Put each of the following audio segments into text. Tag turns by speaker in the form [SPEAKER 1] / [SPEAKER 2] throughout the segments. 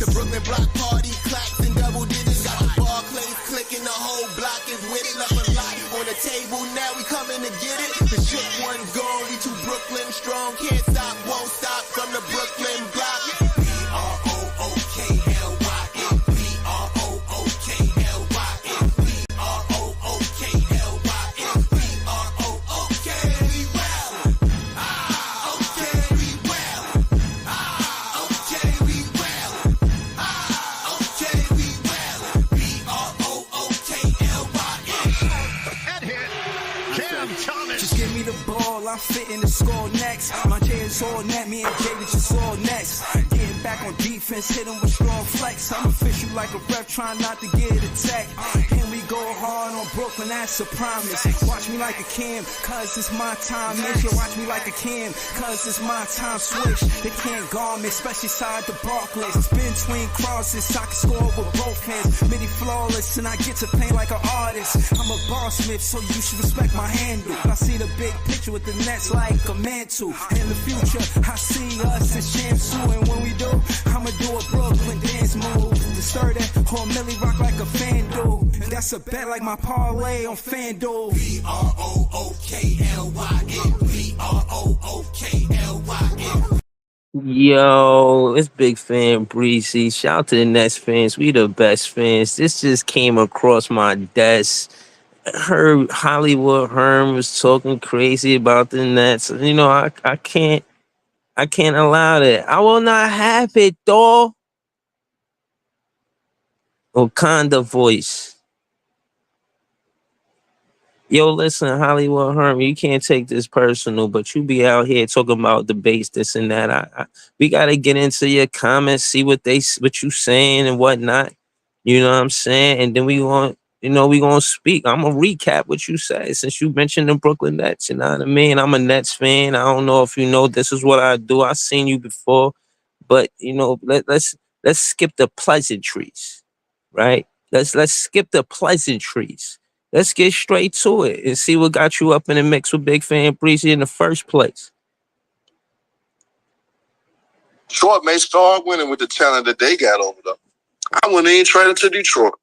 [SPEAKER 1] The Brooklyn block party clacks and double digits. Got the Barclays clicking, the whole block is with it. Left a lot on the table, now we coming to get it. The shit one gone, we two Brooklyn strong. Can't stop, won't stop from the Brooklyn block. B-R-O-O-K-L-Y-N, B-R-O-O-K-L-Y-N, B-R-O-O-K-L-Y-N, B-R-O-O-K, we well. Okay, we well. Okay, we well. Okay, we well. B-R-O-O-K-L-Y-N.
[SPEAKER 2] Just give me the ball, I'm fitting to score next. My J is all net, me and Jay just all next. Getting back on defense, hitting with strong flex. I'm official like a ref, trying not to get attacked. And we go hard on Brooklyn, that's a promise. Watch me like a Cam, cause it's my time. Make you watch me like a Cam, cause it's my time. Switch, they can't guard me, especially side the Barclays. Spin between crosses, I can score with both hands. Midi flawless, and I get to play like an artist. I'm a boss smith, so you should respect my handle. I see the big picture with the Nets like a mantle. In the future, I see us as champs too. And when we do, I'ma do a Brooklyn dance move. The sturdy or Millie rock like a FanDuel. And that's a bet like my parlay on FanDuel.
[SPEAKER 1] B-R-O-O-K-L-Y-N, B-R-O-O-K-L-Y-N.
[SPEAKER 3] Yo, it's Bigfanbreezy. Shout out to the Nets fans. We the best fans. This just came across my desk. Heard Hollywood Herm was talking crazy about the Nets. You know, I can't allow that. I will not have it, though. Wakanda voice. Yo, listen, Hollywood Herm, you can't take this personal, but you be out here talking about debates, this and that. We gotta get into your comments, see what you saying and whatnot. You know what I'm saying? And then we gonna speak. I'm gonna recap what you said since you mentioned the Brooklyn Nets. You know what I mean? I'm a Nets fan. I don't know if you know this is what I do. I've seen you before, but you know, let's skip the pleasantries, right? Let's skip the pleasantries. Let's get straight to it and see what got you up in the mix with Bigfanbreezy in the first place.
[SPEAKER 4] Detroit may start winning with the talent that they got over there. I wouldn't even trade it to Detroit.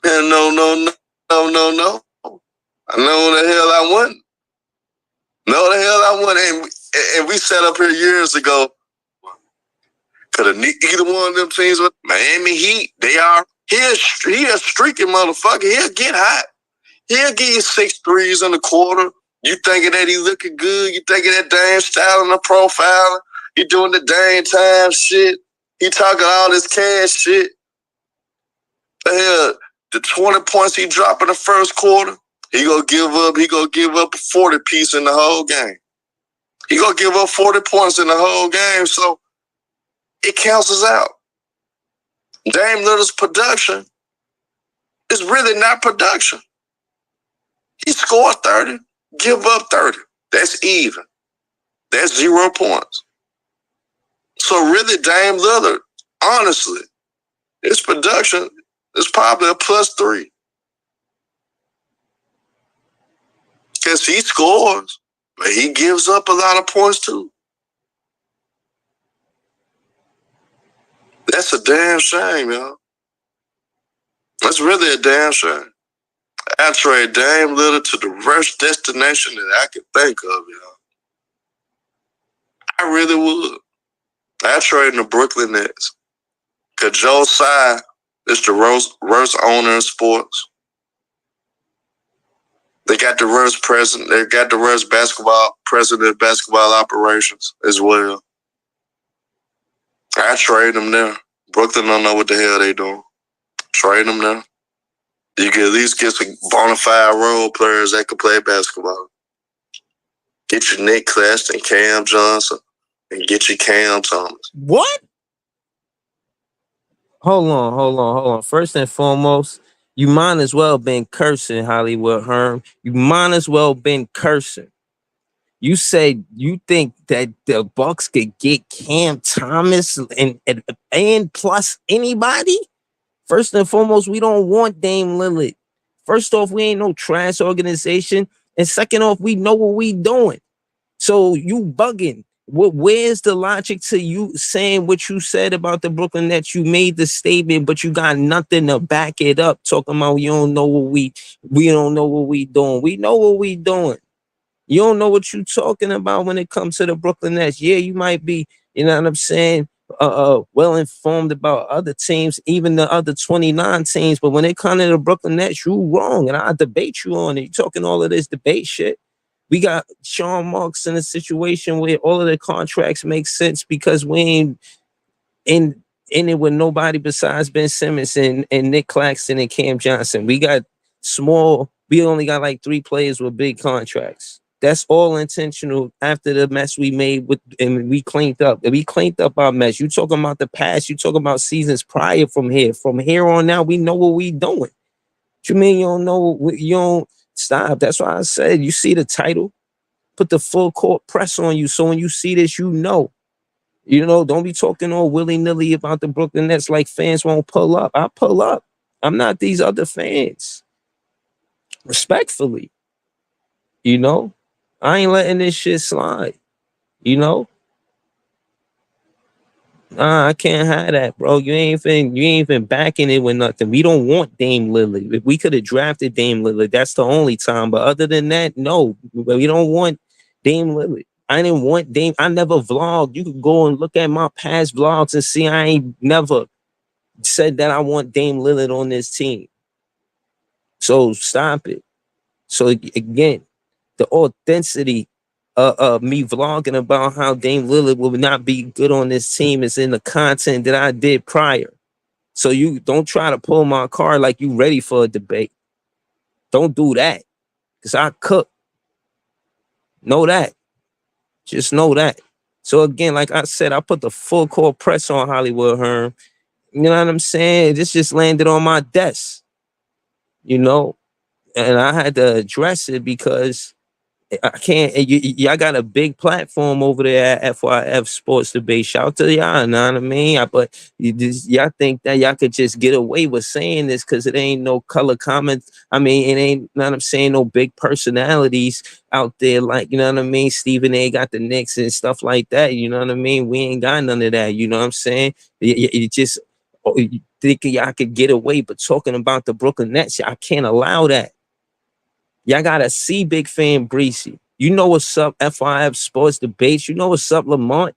[SPEAKER 4] And no. I know the hell I wouldn't. No, the hell I wouldn't. And we set up here years ago. Could have either one of them teams with Miami Heat. They are. He a streaking motherfucker. He'll get hot. He'll give you 6 threes in the quarter. You thinking that he looking good. You thinking that Dame style in the profile. He doing the Dame time shit. He talking all this cash shit. The hell, the 20 points he dropped in the first quarter, he gonna give up a 40 piece in the whole game. He gonna give up 40 points in the whole game, so it cancels out. Dame Lillard's production is really not production. He scored 30, give up 30. That's even. That's 0 points. So really, Dame Lillard, honestly, his production is probably a +3. Because he scores, but he gives up a lot of points too. That's a damn shame, y'all. That's really a damn shame. I trade Dame Lillard to the worst destination that I could think of, y'all. I really would. I trade the Brooklyn Nets. Because Joe Tsai is the worst owner in sports. They got the worst president. They got the worst president of basketball operations as well. I trade them there. Brooklyn don't know what the hell they doing. Trade them there. You can at least get some bona fide role players that can play basketball. Get your Nick Claxton, Cam Johnson, and get your Cam Thomas.
[SPEAKER 3] What? Hold on. First and foremost, you might as well been cursing, Hollywood Herm. You might as well been cursing. You said you think that the Bucks could get Cam Thomas and plus anybody? First and foremost, we don't want Dame Lillard. First off, we ain't no trash organization. And second off, we know what we doing. So you bugging. Where's the logic to you saying what you said about the Brooklyn Nets? You made the statement, but you got nothing to back it up. Talking about you don't know what we don't know what we doing. We know what we doing. You don't know what you talking about when it comes to the Brooklyn Nets. Yeah, you might be, you know what I'm saying, well informed about other teams, even the other 29 teams. But when it comes to the Brooklyn Nets, you wrong, and I debate you on it. You talking all of this debate shit. We got Sean Marks in a situation where all of the contracts make sense because we ain't in it with nobody besides Ben Simmons and Nick Claxton and Cam Johnson. We got we only got like 3 players with big contracts. That's all intentional after the mess we made and we cleaned up. We cleaned up our mess. You talking about the past, you talking about seasons prior from here. From here on out, we know what we doing. What you mean you don't know you don't stop? That's why I said you see the title, put the full court press on you. So when you see this, you know. You know, don't be talking all willy-nilly about the Brooklyn Nets like fans won't pull up. I pull up. I'm not these other fans. Respectfully. You know? I ain't letting this shit slide. You know? Nah, I can't have that, bro. You ain't even backing it with nothing. We don't want Dame Lillard. If we could have drafted Dame Lillard, that's the only time. But other than that, no. We don't want Dame Lillard. I didn't want Dame. I never vlogged. You could go and look at my past vlogs and see I ain't never said that I want Dame Lillard on this team. So stop it. So again, the authenticity of me vlogging about how Dame Lillard will not be good on this team is in the content that I did prior. So you don't try to pull my card like you ready for a debate. Don't do that. Because I cook. Know that. Just know that. So again, like I said, I put the full court press on Hollywood Herm. You know what I'm saying? This just landed on my desk. You know? And I had to address it because I can't. Y'all got a big platform over there at FYF Sports Debate. Shout out to y'all, you know what I mean? But y'all think that y'all could just get away with saying this because it ain't no color comments. I mean, it ain't, you know what I'm saying, no big personalities out there like, you know what I mean? Stephen A. got the Knicks and stuff like that. You know what I mean? We ain't got none of that. You know what I'm saying? You just you think y'all could get away, but talking about the Brooklyn Nets, y'all can't allow that. Y'all gotta see Bigfanbreezy. You know what's up, FIF Sports Debates. You know what's up, Lamont.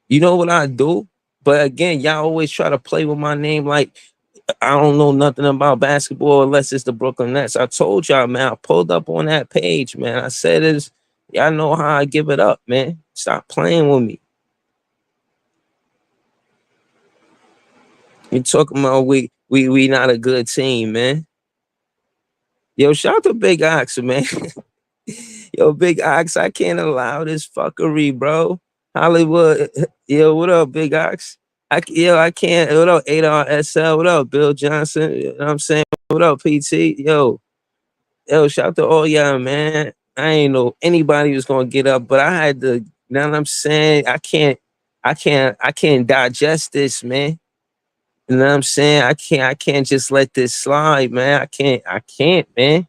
[SPEAKER 3] You know what I do. But again, y'all always try to play with my name like I don't know nothing about basketball unless it's the Brooklyn Nets. I told y'all, man, I pulled up on that page, man. I said y'all know how I give it up, man. Stop playing with me. You talking about we not a good team, man. Yo, shout out to Big Ox, man. Yo, Big Ox, I can't allow this fuckery, bro. Hollywood, yo, what up, Big Ox? I can't. What up, 8RSL? What up, Bill Johnson? You know what I'm saying? What up, PT? Yo, shout out to all y'all, man. I ain't know anybody was gonna get up, but I had to. You know what I'm saying? I can't digest this, man. You know what I'm saying? I can't just let this slide, man. I can't, man.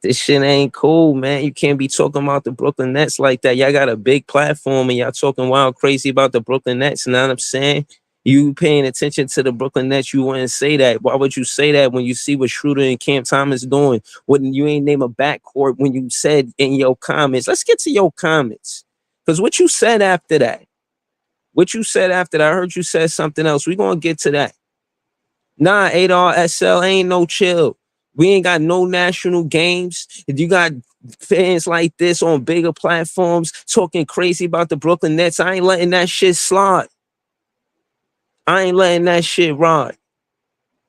[SPEAKER 3] This shit ain't cool, man. You can't be talking about the Brooklyn Nets like that. Y'all got a big platform and y'all talking wild crazy about the Brooklyn Nets. You know what I'm saying? You paying attention to the Brooklyn Nets, you wouldn't say that. Why would you say that when you see what Schroeder and Cam Thomas doing? Wouldn't you ain't name a backcourt when you said in your comments? Let's get to your comments. Because what you said after that, I heard you said something else. We're going to get to that. Nah, 8RSL ain't no chill. We ain't got no national games. If you got fans like this on bigger platforms talking crazy about the Brooklyn Nets, I ain't letting that shit slide. I ain't letting that shit ride.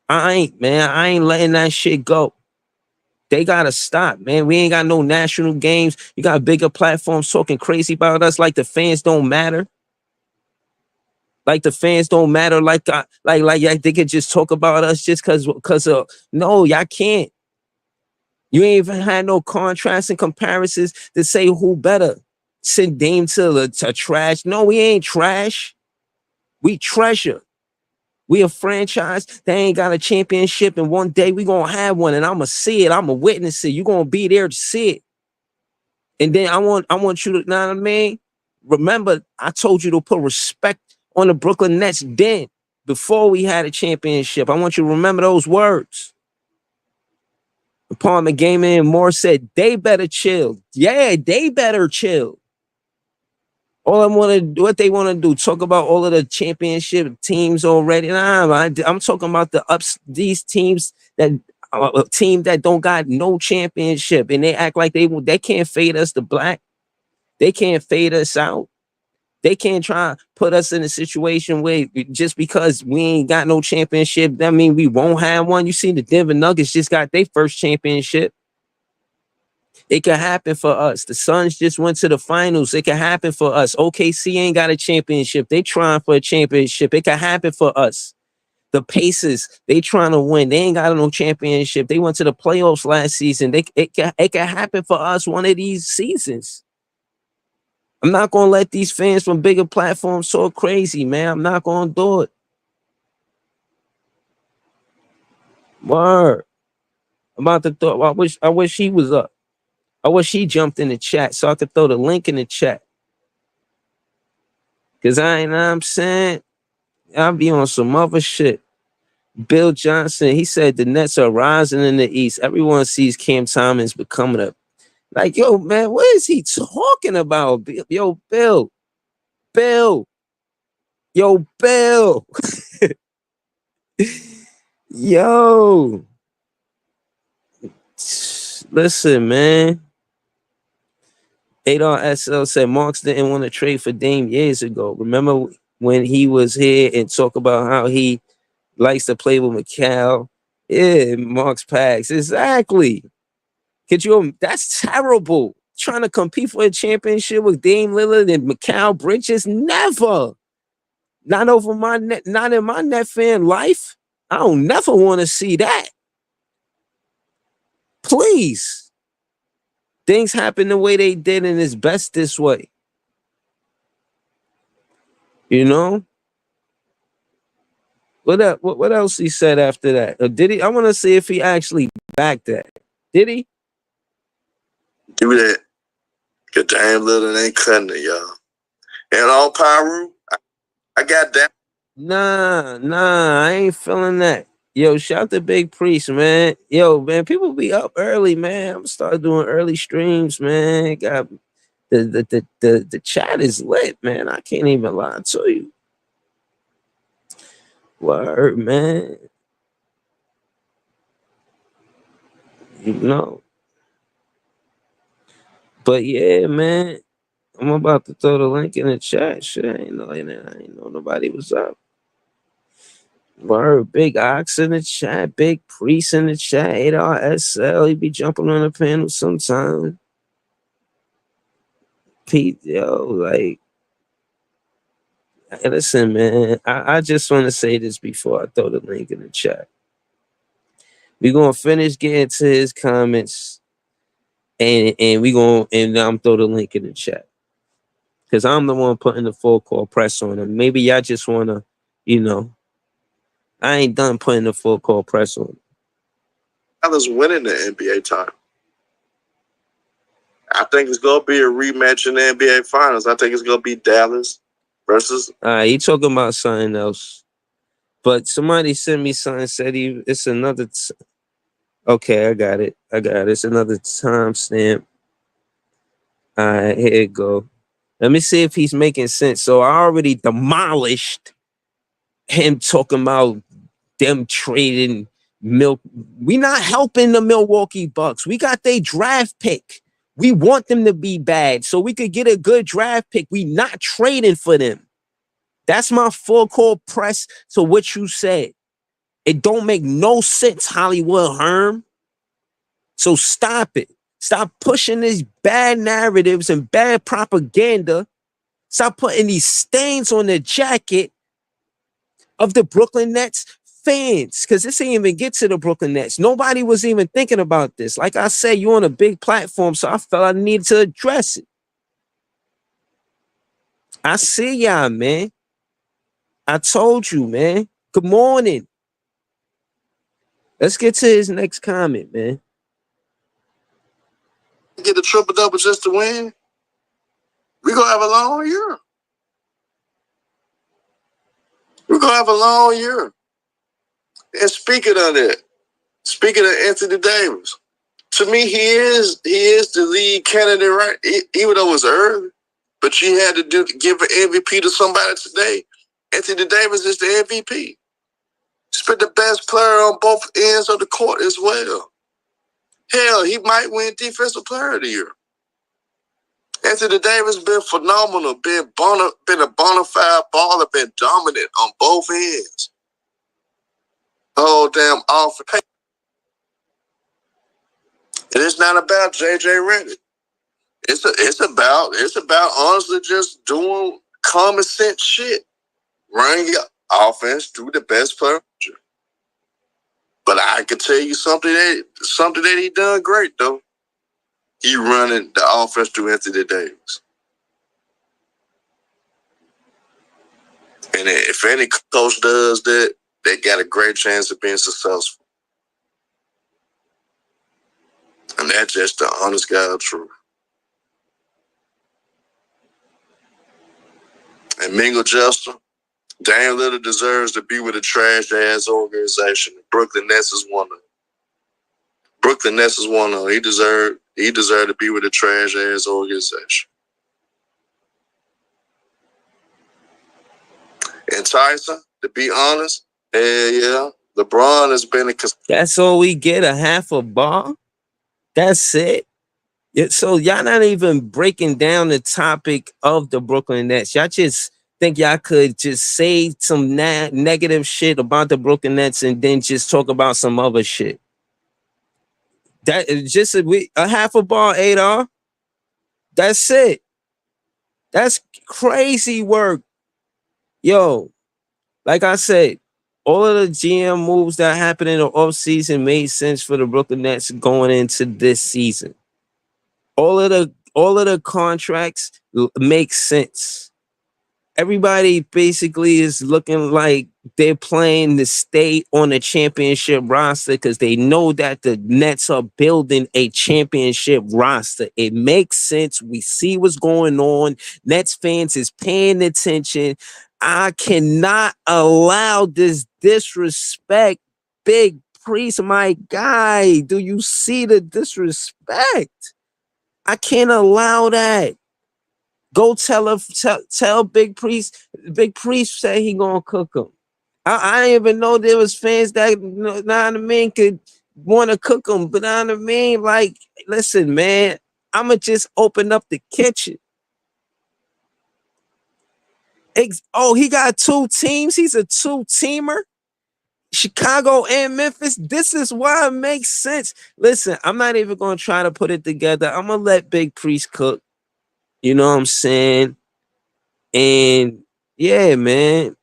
[SPEAKER 3] I ain't, man. I ain't letting that shit go. They gotta stop, man. We ain't got no national games. You got bigger platforms talking crazy about us like the fans don't matter. Like the fans don't matter. Like they could just talk about us just because of no, y'all can't. You ain't even had no contrasts and comparisons to say who better. Send Dame to trash. No, we ain't trash. We treasure. We a franchise that ain't got a championship, and one day we gonna have one, and I'ma see it. I'ma witness it. You gonna be there to see it. And then I want you to, know what I mean? Remember, I told you to put respect on the Brooklyn Nets then, before we had a championship. I want you to remember those words. Upon the game in, Moore said, they better chill. Yeah, they better chill. What they want to do, talk about all of the championship teams already. Nah, I'm talking about these teams that a team that don't got no championship, and they act like they can't fade us to black. They can't fade us out. They can't try to put us in a situation where just because we ain't got no championship, that mean we won't have one. You see, the Denver Nuggets just got their first championship. It can happen for us. The Suns just went to the finals. It can happen for us. OKC ain't got a championship. They trying for a championship. It can happen for us. The Pacers, they trying to win. They ain't got no championship. They went to the playoffs last season. It can happen for us one of these seasons. I'm not going to let these fans from bigger platforms talk crazy, man. I'm not going to do it. Word. I'm about to throw. I wish he was up. I wish he jumped in the chat so I could throw the link in the chat. Because I know what I'm saying, I'll be on some other shit. Bill Johnson, he said the Nets are rising in the East. Everyone sees Cam Thomas becoming a... Like, yo, man, what is he talking about? Yo, Bill. Yo, Bill. Yo. Listen, man. Adon SL said Marks didn't want to trade for Dame years ago. Remember when he was here and talk about how he likes to play with McCall? Yeah, Marks Pax. Exactly. That's terrible. Trying to compete for a championship with Dame Lillard and Mikal Bridges? Never. Not over my net, not in my net fan life. I don't never want to see that. Please. Things happen the way they did, and it's best this way. You know? What else he said after that? Or did he? I want to see if he actually backed that. Did he?
[SPEAKER 4] Give me that. Cause Dame Lillard ain't cutting it, y'all. And all Pyro, I got that.
[SPEAKER 3] Nah, I ain't feeling that. Yo, shout to Big Priest, man. Yo, man, people be up early, man. I'm gonna start doing early streams, man. Got the chat is lit, man. I can't even lie to you. Word, man. You know. But yeah, man. I'm about to throw the link in the chat. Shit, I ain't know nobody was up. Word, Big Ox in the chat, Big Priest in the chat, 8RSL. He be jumping on the panel sometime. Pete, yo, like, listen, man. I just want to say this before I throw the link in the chat. We're gonna finish getting to his comments, and I'm throw the link in the chat. Because I'm the one putting the full court press on him. Maybe y'all just wanna, you know. I ain't done putting the full court press on him.
[SPEAKER 4] Dallas winning the NBA title. I think it's gonna be a rematch in the NBA Finals. I think it's gonna be Dallas versus.
[SPEAKER 3] You talking about something else? But somebody sent me something. Said it's another. Okay, I got it. It's another timestamp. All right, here it go. Let me see if he's making sense. So I already demolished him talking about them trading milk. We not helping the Milwaukee Bucks. We got their draft pick. We want them to be bad so we could get a good draft pick. We not trading for them. That's my full court press to what you said. It don't make no sense, Hollywood Herm. So stop it. Stop pushing these bad narratives and bad propaganda. Stop putting these stains on the jacket of the Brooklyn Nets fans, because this ain't even get to the Brooklyn Nets. Nobody was even thinking about this. Like I said, you're on a big platform, so I felt I needed to address it. I see y'all, man. I told you, man. Good morning. Let's get to his next comment, man.
[SPEAKER 4] Get the triple double just to win. We're gonna have a long year. We're gonna have a long year. And speaking of that, speaking of Anthony Davis, to me, he is the lead candidate, right? Even though it's early, but you had to give an MVP to somebody today. Anthony Davis is the MVP. He's been the best player on both ends of the court as well. Hell, he might win Defensive Player of the Year. Anthony Davis been phenomenal, been a bona fide baller, been dominant on both ends. Oh, damn offense. And it's not about JJ Redick. It's about honestly just doing common sense shit. Running your offense through the best player. But I can tell you something that he done great though. He running the offense through Anthony Davis. And if any coach does that, they got a great chance of being successful. And that's just the honest God truth. And Mingle Justin, Dame Lillard deserves to be with a trash-ass organization. Brooklyn Nets is one of them. Brooklyn Nets is one of them. He deserved to be with a trash-ass organization. And Tyson, to be honest, yeah, LeBron has been a...
[SPEAKER 3] That's all we get, a half a bar? That's it? So y'all not even breaking down the topic of the Brooklyn Nets. Y'all just think y'all could just say some negative shit about the Brooklyn Nets and then just talk about some other shit. That is just a half a bar, Adar. That's it. That's crazy work. Yo, like I said, all of the GM moves that happened in the offseason made sense for the Brooklyn Nets going into this season. All of the contracts make sense. Everybody basically is looking like they're playing to stay on the championship roster because they know that the Nets are building a championship roster. It makes sense. We see what's going on. Nets fans is paying attention. I cannot allow this disrespect. Big Priest, my guy. Do you see the disrespect? I can't allow that. Go tell Big Priest. Big Priest said he gonna cook him. I didn't even know there was fans that could want to cook him. But like, listen, man, I'ma just open up the kitchen. He got two teams. He's a two-teamer. Chicago and Memphis. This is why it makes sense. Listen, I'm not even gonna try to put it together. I'm gonna let Big Priest cook. You know what I'm saying? And yeah, man.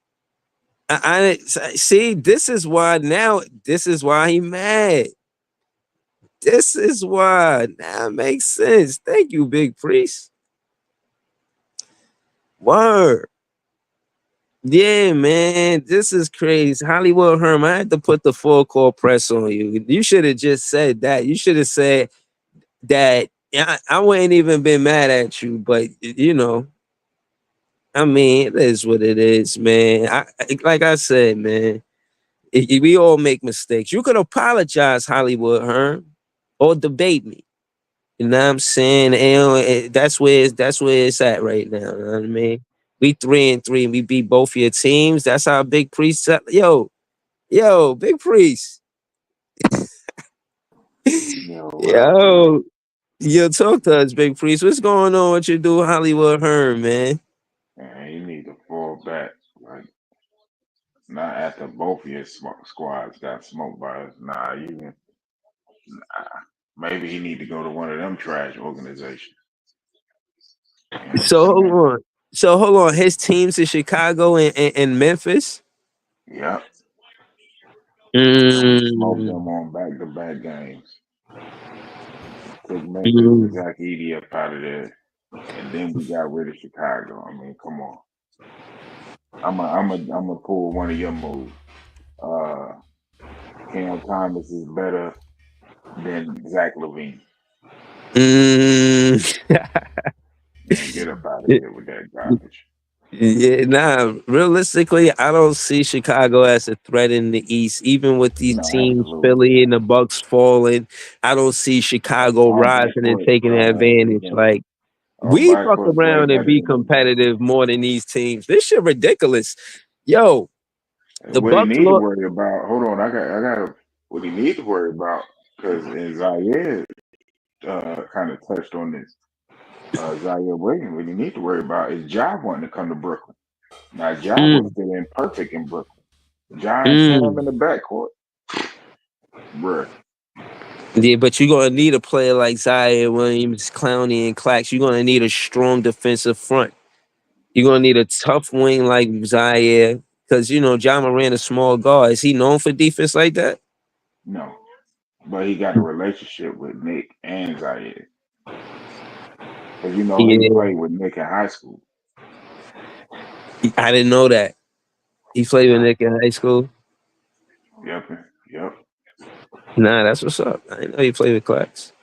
[SPEAKER 3] I see. This is why he mad. This is why now it makes sense. Thank you, Big Priest. Word. Yeah, man. This is crazy. Hollywood Herm, I had to put the full court press on you. You should have just said that. You should have said that. I wouldn't even been mad at you, but you know. I mean, it is what it is, man. Like I said, man, we all make mistakes. You can apologize, Hollywood Herm, or debate me. You know what I'm saying? And that's where it's at right now. You know what I mean? We 3-3. We beat both your teams. That's how Big Priest. Yo, Big Priest. Yo, talk to us, Big Priest. What's going on? What you do, Hollywood Herm, man?
[SPEAKER 5] Man, you need to fall back. Like, not after both of your squads got smoked by us. Nah, maybe he need to go to one of them trash organizations. You know what I'm
[SPEAKER 3] So hold
[SPEAKER 5] saying?
[SPEAKER 3] on. So hold on. His teams in Chicago and Memphis.
[SPEAKER 5] Yep. And we smoked
[SPEAKER 3] Mm,
[SPEAKER 5] them on back-to-back games. Took Memphis and
[SPEAKER 3] mm,
[SPEAKER 5] Zach Edey up out of there, and then we got rid of Chicago. I mean, come on. I'm a pull one of your moves. Uh, Cam Thomas is better than Zach Levine.
[SPEAKER 3] mm.
[SPEAKER 5] Man, get up out of here with that garbage.
[SPEAKER 3] Yeah, nah. Realistically, I don't see Chicago as a threat in the East, even with these
[SPEAKER 5] No,
[SPEAKER 3] teams,
[SPEAKER 5] absolutely
[SPEAKER 3] Philly
[SPEAKER 5] not.
[SPEAKER 3] and the Bucks falling. I don't see Chicago
[SPEAKER 5] Our
[SPEAKER 3] rising and
[SPEAKER 5] backcourt
[SPEAKER 3] taking
[SPEAKER 5] is
[SPEAKER 3] advantage.
[SPEAKER 5] better.
[SPEAKER 3] Like
[SPEAKER 5] Our
[SPEAKER 3] we fuck
[SPEAKER 5] backcourt is way
[SPEAKER 3] around and
[SPEAKER 5] better
[SPEAKER 3] be
[SPEAKER 5] than their
[SPEAKER 3] competitive
[SPEAKER 5] backcourt.
[SPEAKER 3] more than these teams. This shit ridiculous. Yo,
[SPEAKER 5] And
[SPEAKER 3] the
[SPEAKER 5] what he
[SPEAKER 3] Bucks
[SPEAKER 5] need to
[SPEAKER 3] look.
[SPEAKER 5] worry about? Hold on, I got what he need to worry about because Zaire kind of touched on this. Zaire Williams, what he need to worry about is Ja wanting to come to Brooklyn. Now Ja would
[SPEAKER 3] Mm,
[SPEAKER 5] fit in perfect in Brooklyn. Ja and Cam
[SPEAKER 3] mm.
[SPEAKER 5] in the backcourt, bruh.
[SPEAKER 3] Yeah, but you're gonna need a player like Zaire Williams, Clowney, and Clax. You're gonna need a strong defensive front. You're gonna need a tough wing like Zaire, because John Moran a small guard. Is he known for defense like that?
[SPEAKER 5] No, but he got a relationship with Nick and Zaire because he
[SPEAKER 3] Yeah,
[SPEAKER 5] played with Nick in high school.
[SPEAKER 3] I didn't know that. He played with
[SPEAKER 5] Yep,
[SPEAKER 3] Nick in high school.
[SPEAKER 5] yep, yep,
[SPEAKER 3] Nah, that's what's up. I didn't know he played with Clax.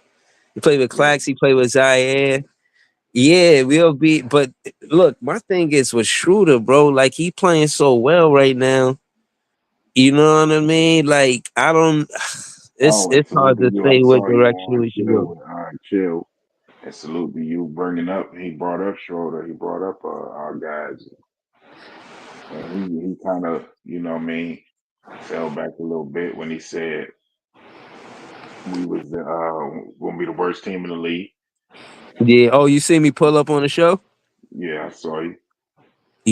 [SPEAKER 3] He played with
[SPEAKER 5] yep.
[SPEAKER 3] Clax. He played with Zaire. Yeah, we'll be. But look, my thing is with Schroeder, bro. Like he playing so well right now. You know what I mean? Like I don't. It's
[SPEAKER 5] Oh, and
[SPEAKER 3] it's
[SPEAKER 5] salute
[SPEAKER 3] hard
[SPEAKER 5] to
[SPEAKER 3] to
[SPEAKER 5] you. I
[SPEAKER 3] say what
[SPEAKER 5] saw you
[SPEAKER 3] direction
[SPEAKER 5] on
[SPEAKER 3] we should
[SPEAKER 5] chill
[SPEAKER 3] go.
[SPEAKER 5] with chill. And salute to you bringing up. He brought up Schroeder. He brought up our guys, and he kind of what I mean fell back a little bit when he said we was gonna be the worst team in the league.
[SPEAKER 3] Yeah. Oh, you see me pull up on the show?
[SPEAKER 5] Yeah, I saw you.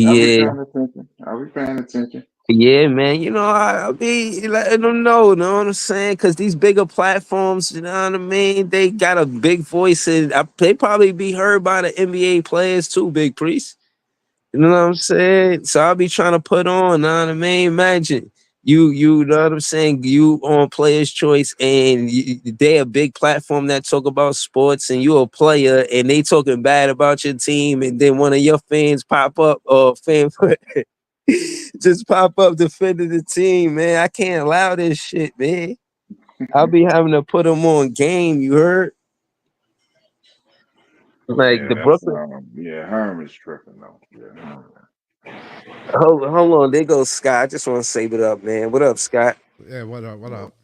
[SPEAKER 5] I'll be
[SPEAKER 3] Yeah.
[SPEAKER 5] paying attention. I'll be paying attention.
[SPEAKER 3] Yeah, man. I'll be letting them know what I'm saying? Because these bigger platforms, you know what I mean? They got a big voice, and they probably be heard by the NBA players too, Big Priest. You know what I'm saying? So I'll be trying to put on, know what I mean? Imagine you know what I'm saying? You on Players Choice, and they a big platform that talk about sports, and you a player, and they talking bad about your team, and then one of your fans pop up or fan just pop up defending the team, man. I can't allow this shit, man. I'll be having to put them on game. You heard? Like
[SPEAKER 5] Yeah,
[SPEAKER 3] the
[SPEAKER 5] that's
[SPEAKER 3] Brooklyn.
[SPEAKER 5] Herm is tripping though. Yeah, Herm.
[SPEAKER 3] Hold on. There goes Scott. I just want to say what up, man. What up, Scott?
[SPEAKER 6] Yeah, what up? What
[SPEAKER 5] What,
[SPEAKER 6] up?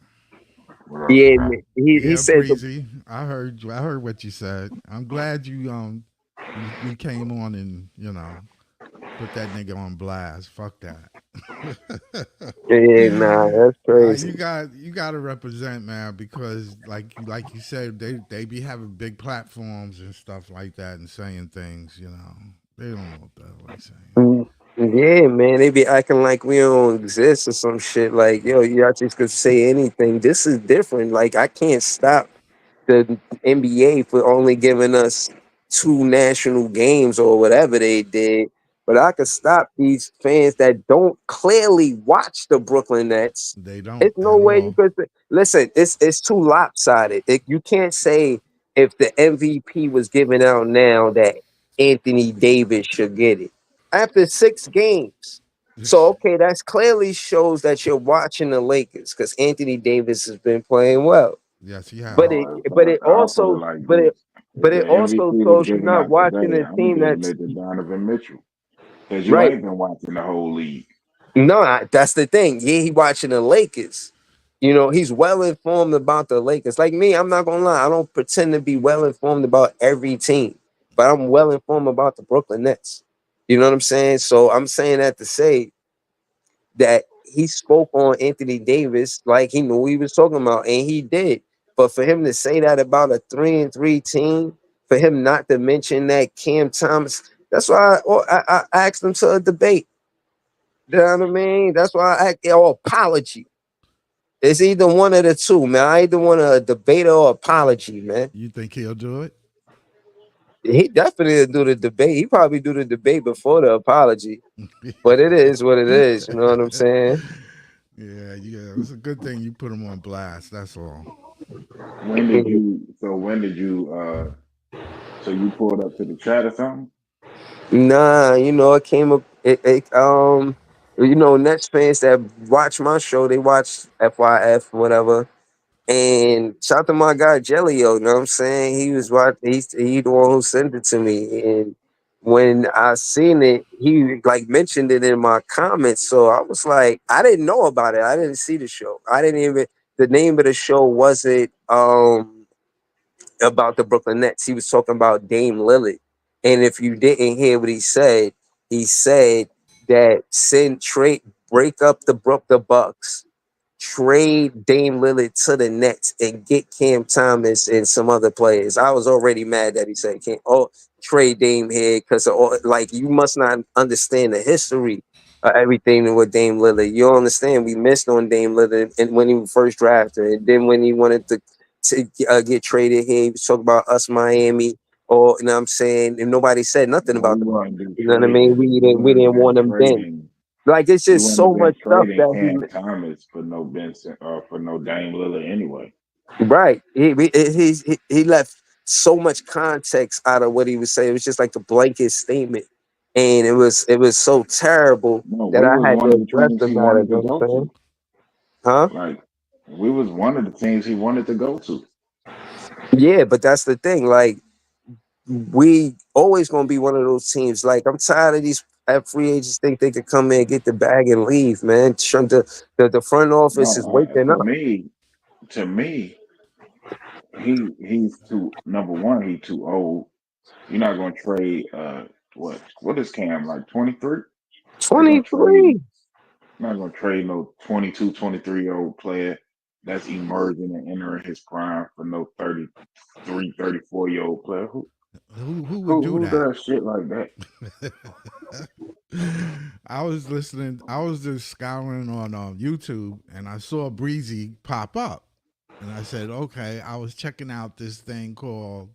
[SPEAKER 5] what up,
[SPEAKER 3] Yeah,
[SPEAKER 5] Scott?
[SPEAKER 3] man. He
[SPEAKER 6] Yeah,
[SPEAKER 3] said the
[SPEAKER 6] Breezy. I heard you. I heard what you said. I'm glad you came on and put that nigga on blast. Fuck that.
[SPEAKER 3] yeah, nah, that's
[SPEAKER 6] You
[SPEAKER 3] crazy.
[SPEAKER 6] got to represent, man, because like you said, they be having big platforms and stuff like that and saying things. They don't know what the hell they saying.
[SPEAKER 3] Mm, yeah, man. They be acting like we don't exist or some shit. Like, yo, y'all just could say anything. This is different. Like, I can't stop the NBA for only giving us two national games or whatever they did. But I could stop these fans that don't clearly watch the Brooklyn Nets.
[SPEAKER 6] They don't
[SPEAKER 3] It's no
[SPEAKER 6] at
[SPEAKER 3] way you
[SPEAKER 6] all.
[SPEAKER 3] could say, listen. It's too lopsided. You can't say if the MVP was given out now that Anthony Davis should get it after 6 games. So okay, that's clearly shows that you're watching the Lakers because Anthony Davis has been playing well.
[SPEAKER 6] Yes, he
[SPEAKER 3] But
[SPEAKER 6] has.
[SPEAKER 3] it
[SPEAKER 5] No,
[SPEAKER 3] but it
[SPEAKER 5] I'll put it
[SPEAKER 3] also
[SPEAKER 5] like
[SPEAKER 3] but it
[SPEAKER 5] this: if
[SPEAKER 3] but
[SPEAKER 5] the
[SPEAKER 3] it also
[SPEAKER 5] MVP was
[SPEAKER 3] shows you're
[SPEAKER 5] given
[SPEAKER 3] not
[SPEAKER 5] out
[SPEAKER 3] watching
[SPEAKER 5] today,
[SPEAKER 3] a
[SPEAKER 5] I'm
[SPEAKER 3] team
[SPEAKER 5] giving
[SPEAKER 3] that's
[SPEAKER 5] it to Donovan Mitchell because you
[SPEAKER 3] right.
[SPEAKER 5] ain't been watching the whole league.
[SPEAKER 3] No, that's the thing. Yeah, he watching the Lakers. He's well informed about the Lakers. Like me, I'm not gonna lie. I don't pretend to be well informed about every team, but I'm well informed about the Brooklyn Nets. You know what I'm saying? So I'm saying that to say that he spoke on Anthony Davis like he knew what he was talking about, and he did. But for him to say that about a 3-3 team, for him not to mention that Cam Thomas, that's why I asked him to a debate. You know what I mean? That's why I asked or apology.
[SPEAKER 7] It's either one of the two, man. I either want a debate or apology, man.
[SPEAKER 6] You think he'll do it?
[SPEAKER 7] He definitely do the debate. He probably do the debate before the apology. But it is what it is. You know what I'm saying?
[SPEAKER 6] Yeah, yeah. It's a good thing you put him on blast. That's all.
[SPEAKER 5] When did you? So when did you? So you pulled up to the chat or something?
[SPEAKER 7] Nah, it came up. Nets fans that watch my show, they watch FYF, whatever. And shout out to my guy Jellio, you know what I'm saying? He was what he the one who sent it to me. And when I seen it, he like mentioned it in my comments. So I was like, I didn't know about it. I didn't see the show. I didn't even the name of the show wasn't about the Brooklyn Nets. He was talking about Dame Lillard. And if you didn't hear what he said that send trade break up the Bucks, trade Dame Lillard to the Nets and get Cam Thomas and some other players. I was already mad that he said trade Dame here because like you must not understand the history of everything with Dame Lillard. You don't understand. We missed on Dame Lillard and when he was first drafted, and then when he wanted to get traded here, he was talking about us Miami. Or you know what I'm saying, and nobody said nothing
[SPEAKER 5] No,
[SPEAKER 7] about
[SPEAKER 5] he
[SPEAKER 7] the Bucks.
[SPEAKER 5] wouldn't do
[SPEAKER 7] You know what I mean?
[SPEAKER 5] trading. He
[SPEAKER 7] We
[SPEAKER 5] wouldn't have
[SPEAKER 7] didn't
[SPEAKER 5] been
[SPEAKER 7] want them then.
[SPEAKER 5] trading.
[SPEAKER 7] Like it's
[SPEAKER 5] He
[SPEAKER 7] just
[SPEAKER 5] wouldn't have
[SPEAKER 7] so
[SPEAKER 5] been
[SPEAKER 7] much stuff
[SPEAKER 5] trading
[SPEAKER 7] that
[SPEAKER 5] Cam
[SPEAKER 7] he
[SPEAKER 5] Thomas for no Benson or for no Dame Lillard anyway.
[SPEAKER 7] right. He left so much context out of what he was saying. It was just like a blanket statement, and it was so terrible
[SPEAKER 5] No,
[SPEAKER 7] that
[SPEAKER 5] we
[SPEAKER 7] I
[SPEAKER 5] was
[SPEAKER 7] had
[SPEAKER 5] one
[SPEAKER 7] to
[SPEAKER 5] of the
[SPEAKER 7] address
[SPEAKER 5] teams
[SPEAKER 7] the
[SPEAKER 5] he
[SPEAKER 7] matter.
[SPEAKER 5] wanted
[SPEAKER 7] You
[SPEAKER 5] to
[SPEAKER 7] know what
[SPEAKER 5] go
[SPEAKER 7] I'm saying?
[SPEAKER 5] to.
[SPEAKER 7] Huh?
[SPEAKER 5] Like we was one of the teams he wanted to go to.
[SPEAKER 7] Yeah, but that's the thing. Like we always gonna be one of those teams. Like I'm tired of these free agents think they could come in, get the bag, and leave. Man, the front office is
[SPEAKER 5] No,
[SPEAKER 7] waking up.
[SPEAKER 5] to me, he's too number one. He too old. You're not going to trade. What is Cam like? 23? Not going to trade.
[SPEAKER 7] 23.
[SPEAKER 5] Not going to trade no 22, 23 year old player that's emerging and entering his prime for no 33, 34 year old player. Who
[SPEAKER 6] Who would
[SPEAKER 5] who
[SPEAKER 6] do
[SPEAKER 5] who
[SPEAKER 6] that?
[SPEAKER 5] does shit like that?
[SPEAKER 6] I was listening. I was just scouring on YouTube, and I saw Breezy pop up, and I said, "Okay." I was checking out this thing called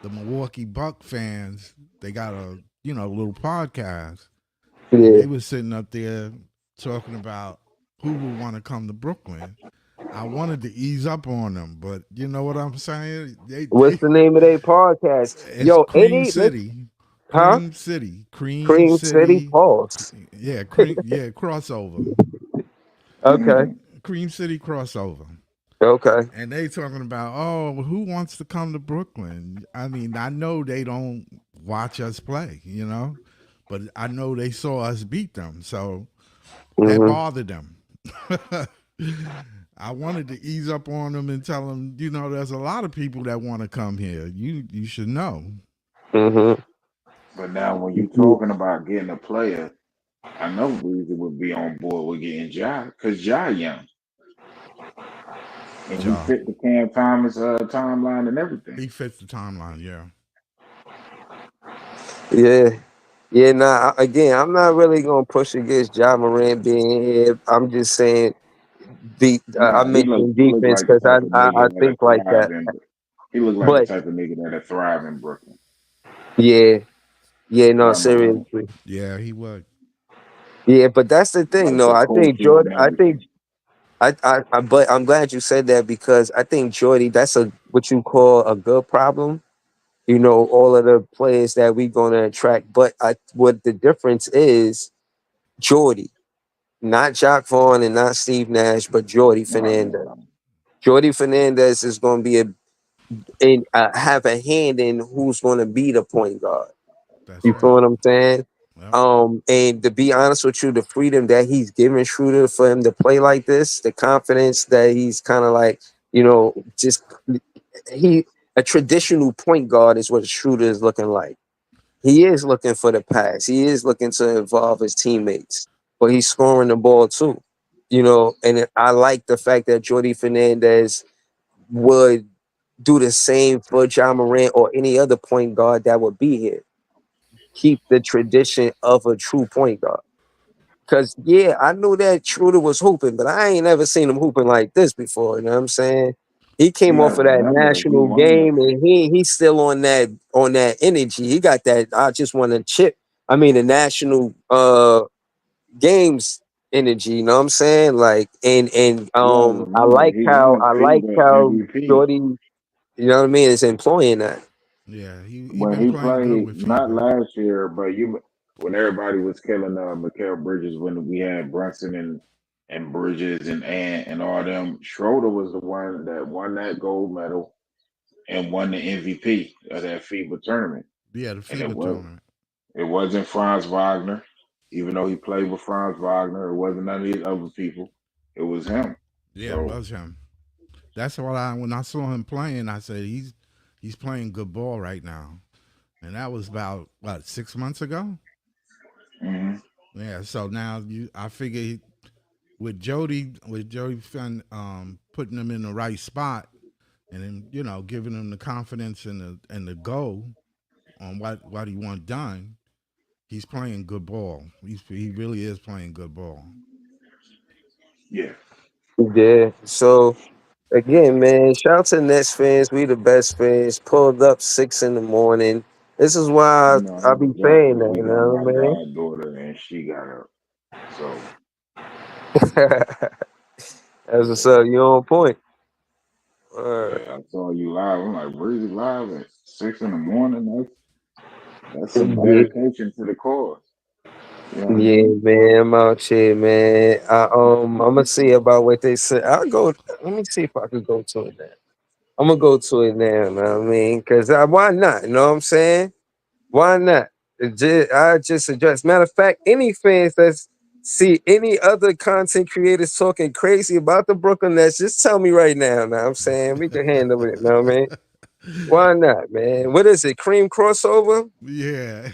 [SPEAKER 6] the Milwaukee Buck fans. They got a little podcast, and
[SPEAKER 7] Yeah.
[SPEAKER 6] they was sitting up there talking about who would want to come to Brooklyn. I wanted to ease up on them, but you know what I'm saying?
[SPEAKER 7] What's the name of their podcast?
[SPEAKER 6] It's
[SPEAKER 7] Yo,
[SPEAKER 6] Cream City.
[SPEAKER 7] huh?
[SPEAKER 6] Cream City. Cream
[SPEAKER 7] Cream City
[SPEAKER 6] City.
[SPEAKER 7] Pulse.
[SPEAKER 6] Yeah, cream yeah, crossover.
[SPEAKER 7] Okay.
[SPEAKER 6] Cream City crossover.
[SPEAKER 7] Okay.
[SPEAKER 6] And they talking about, oh, who wants to come to Brooklyn? I mean, I know they don't watch us play, but I know they saw us beat them, so that
[SPEAKER 7] Mhm.
[SPEAKER 6] bothered them. I wanted to ease up on them and tell them, there's a lot of people that want to come here. You should know.
[SPEAKER 7] Mhm.
[SPEAKER 5] But now when you talking about getting a player, I know Breezy would be on board with getting Ja because Ja young and he
[SPEAKER 6] Ja,
[SPEAKER 5] fit the Cam Thomas timeline and everything.
[SPEAKER 6] he fits the timeline. Yeah,
[SPEAKER 7] Yeah. Yeah. Nah. Again, I'm not really gonna push against John Moran being here. I'm just saying I
[SPEAKER 5] Nah,
[SPEAKER 7] mentioned
[SPEAKER 5] he look
[SPEAKER 7] defense
[SPEAKER 5] like the
[SPEAKER 7] because
[SPEAKER 5] type of
[SPEAKER 7] I
[SPEAKER 5] nigga that'll
[SPEAKER 7] think like
[SPEAKER 5] thrive
[SPEAKER 7] that.
[SPEAKER 5] in. He look like the
[SPEAKER 7] But
[SPEAKER 5] type of nigga that'll thrive in Brooklyn.
[SPEAKER 7] yeah. Yeah. No.
[SPEAKER 5] John Moran.
[SPEAKER 7] Seriously.
[SPEAKER 6] yeah, he would.
[SPEAKER 7] Yeah. But that's the thing,
[SPEAKER 5] Like
[SPEAKER 7] though.
[SPEAKER 5] the
[SPEAKER 7] I think
[SPEAKER 5] culture and
[SPEAKER 7] Jordan. I think
[SPEAKER 5] everything.
[SPEAKER 7] but I'm glad you said that because I think Jordy, that's a what you call a good problem. All of the players that we're gonna attract. But what the difference is, Jordy, not Jock Vaughn and not Steve Nash, but Jordy
[SPEAKER 5] No, I
[SPEAKER 7] Fernandez.
[SPEAKER 5] know.
[SPEAKER 7] Jordy Fernandez is gonna be have a hand in who's gonna be the point guard.
[SPEAKER 6] That's
[SPEAKER 7] You feel
[SPEAKER 6] right.
[SPEAKER 7] what I'm saying?
[SPEAKER 6] Yep.
[SPEAKER 7] And to be honest with you, the freedom that he's given Schroeder for him to play like this, the confidence that he's kind of like, just he a traditional point guard is what Schroeder is looking like. He is looking for the pass. He is looking to involve his teammates, but he's scoring the ball too. And I like the fact that Jordy Fernandez would do the same for John Morant or any other point guard that would be here. Keep the tradition of a true point guard. Cause yeah, I knew that Schroeder was hooping, but I ain't never seen him hooping like this before. You know what I'm saying? He
[SPEAKER 5] You
[SPEAKER 7] came
[SPEAKER 5] got
[SPEAKER 7] off
[SPEAKER 5] to
[SPEAKER 7] of that
[SPEAKER 5] remember, he
[SPEAKER 7] national
[SPEAKER 5] won the
[SPEAKER 7] game, and he's still on that energy. He got that. I just want to chip. I mean, the national games energy. You know what I'm saying? Like,
[SPEAKER 5] you got to remember he won
[SPEAKER 7] I like
[SPEAKER 5] FIBA
[SPEAKER 7] how
[SPEAKER 5] MVP
[SPEAKER 7] Shorty. You know what I mean? Is employing that.
[SPEAKER 6] Yeah, he
[SPEAKER 5] when
[SPEAKER 6] been
[SPEAKER 5] he
[SPEAKER 6] playing good
[SPEAKER 5] played
[SPEAKER 6] with
[SPEAKER 5] not
[SPEAKER 6] FIBA.
[SPEAKER 5] last year, but you when everybody was killing Mikal Bridges when we had Brunson and Bridges and all them. Schroeder was the one that won that gold medal and won the MVP of that FIBA tournament.
[SPEAKER 6] Yeah, the
[SPEAKER 5] And
[SPEAKER 6] FIBA tournament.
[SPEAKER 5] it wasn't Franz Wagner, even though he played with Franz Wagner. It wasn't none of these other people. It was him.
[SPEAKER 6] Yeah, it
[SPEAKER 5] So
[SPEAKER 6] was him. That's what when I saw him playing, I said he's playing good ball right now. And that was about what 6 months ago.
[SPEAKER 5] mhm.
[SPEAKER 6] Yeah, so now I figure with Jody Finn, putting him in the right spot, and then giving him the confidence and the go on what he want done. He's playing good ball. He really is playing good ball.
[SPEAKER 5] Yeah,
[SPEAKER 7] Yeah. So again, man, shout out to Nets fans. We the best fans. Pulled up 6 in the morning. This is
[SPEAKER 5] you
[SPEAKER 7] why
[SPEAKER 5] know
[SPEAKER 7] I
[SPEAKER 5] that's
[SPEAKER 7] be
[SPEAKER 5] a joke
[SPEAKER 7] saying
[SPEAKER 5] because
[SPEAKER 7] that,
[SPEAKER 5] we
[SPEAKER 7] you
[SPEAKER 5] got
[SPEAKER 7] know
[SPEAKER 5] my
[SPEAKER 7] what I mean?
[SPEAKER 5] goddaughter and she got up. So
[SPEAKER 7] That's what's
[SPEAKER 5] yeah,
[SPEAKER 7] up. You on point. Alright.
[SPEAKER 5] yeah. I saw you live. I'm like, Breezy live at 6 in the morning. That's some
[SPEAKER 7] Yeah,
[SPEAKER 5] dedication to the cause. You know what I
[SPEAKER 7] yeah,
[SPEAKER 5] mean?
[SPEAKER 7] man. I'm out here, man. I'm gonna see about what they say. I'll go. Let me see if I could go to it now. I'm gonna go to it now. You know what I mean? Because why not? You know what I'm saying? Why not? I just suggest. Matter of fact, any fans that see any other content creators talking crazy about the Brooklyn Nets, just tell me right now. Now I'm saying we can handle it. You know what I mean? Why not, man? What is it? Cream crossover?
[SPEAKER 6] Yeah,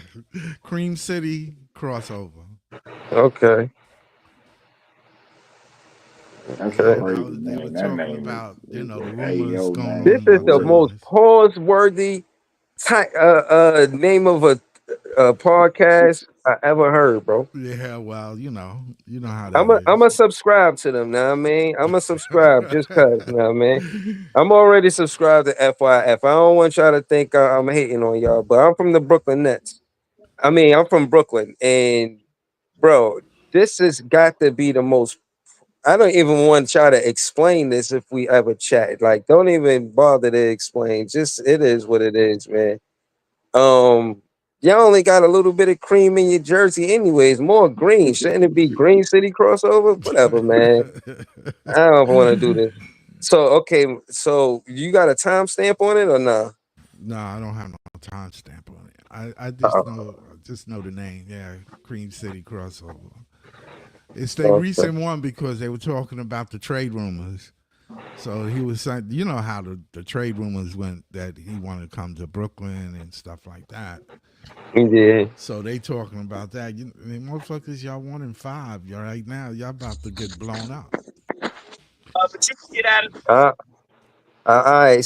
[SPEAKER 6] Cream City crossover.
[SPEAKER 7] Okay,
[SPEAKER 5] That's
[SPEAKER 6] Yeah,
[SPEAKER 7] okay.
[SPEAKER 5] crazy,
[SPEAKER 6] they were
[SPEAKER 5] man. That
[SPEAKER 6] talking
[SPEAKER 5] name
[SPEAKER 6] about
[SPEAKER 5] is
[SPEAKER 6] the
[SPEAKER 5] an
[SPEAKER 6] rumors
[SPEAKER 5] AO
[SPEAKER 6] going
[SPEAKER 7] This
[SPEAKER 5] name
[SPEAKER 6] on
[SPEAKER 5] for
[SPEAKER 7] is
[SPEAKER 6] about
[SPEAKER 7] the
[SPEAKER 6] the
[SPEAKER 5] real.
[SPEAKER 7] most pause-worthy name of a podcast I ever heard, bro.
[SPEAKER 6] Yeah, well, you know how that
[SPEAKER 7] I'm
[SPEAKER 6] is.
[SPEAKER 7] a subscribe to them. Now I mean, I'm a subscribe just cause. Now I mean, I'm already subscribed to FYF. I don't want y'all to think I'm hating on y'all, but I'm from the Brooklyn Nets. I mean, I'm from Brooklyn, and bro, this has got to be the most. I don't even want y'all to explain this if we ever chat. Like, don't even bother to explain. Just it is what it is, man. Um, y'all only got a little bit of cream in your jersey, anyways. More green. Shouldn't it be Green City crossover? Whatever, man. I don't want to do this. So okay, so you got a timestamp on it or no?
[SPEAKER 6] No, I don't have no timestamp on it. I
[SPEAKER 7] Oh,
[SPEAKER 6] just know the name. Yeah, Cream City crossover. It's the
[SPEAKER 7] okay.
[SPEAKER 6] recent one because they were talking about the trade rumors. So he was saying, you know how the trade rumors went that he wanted to come to Brooklyn and stuff like that.
[SPEAKER 7] Yeah.
[SPEAKER 6] So they talking about that. I mean, motherfuckers, y'all 1-5. Y'all right now, y'all about to get blown up.
[SPEAKER 7] Uh, all right.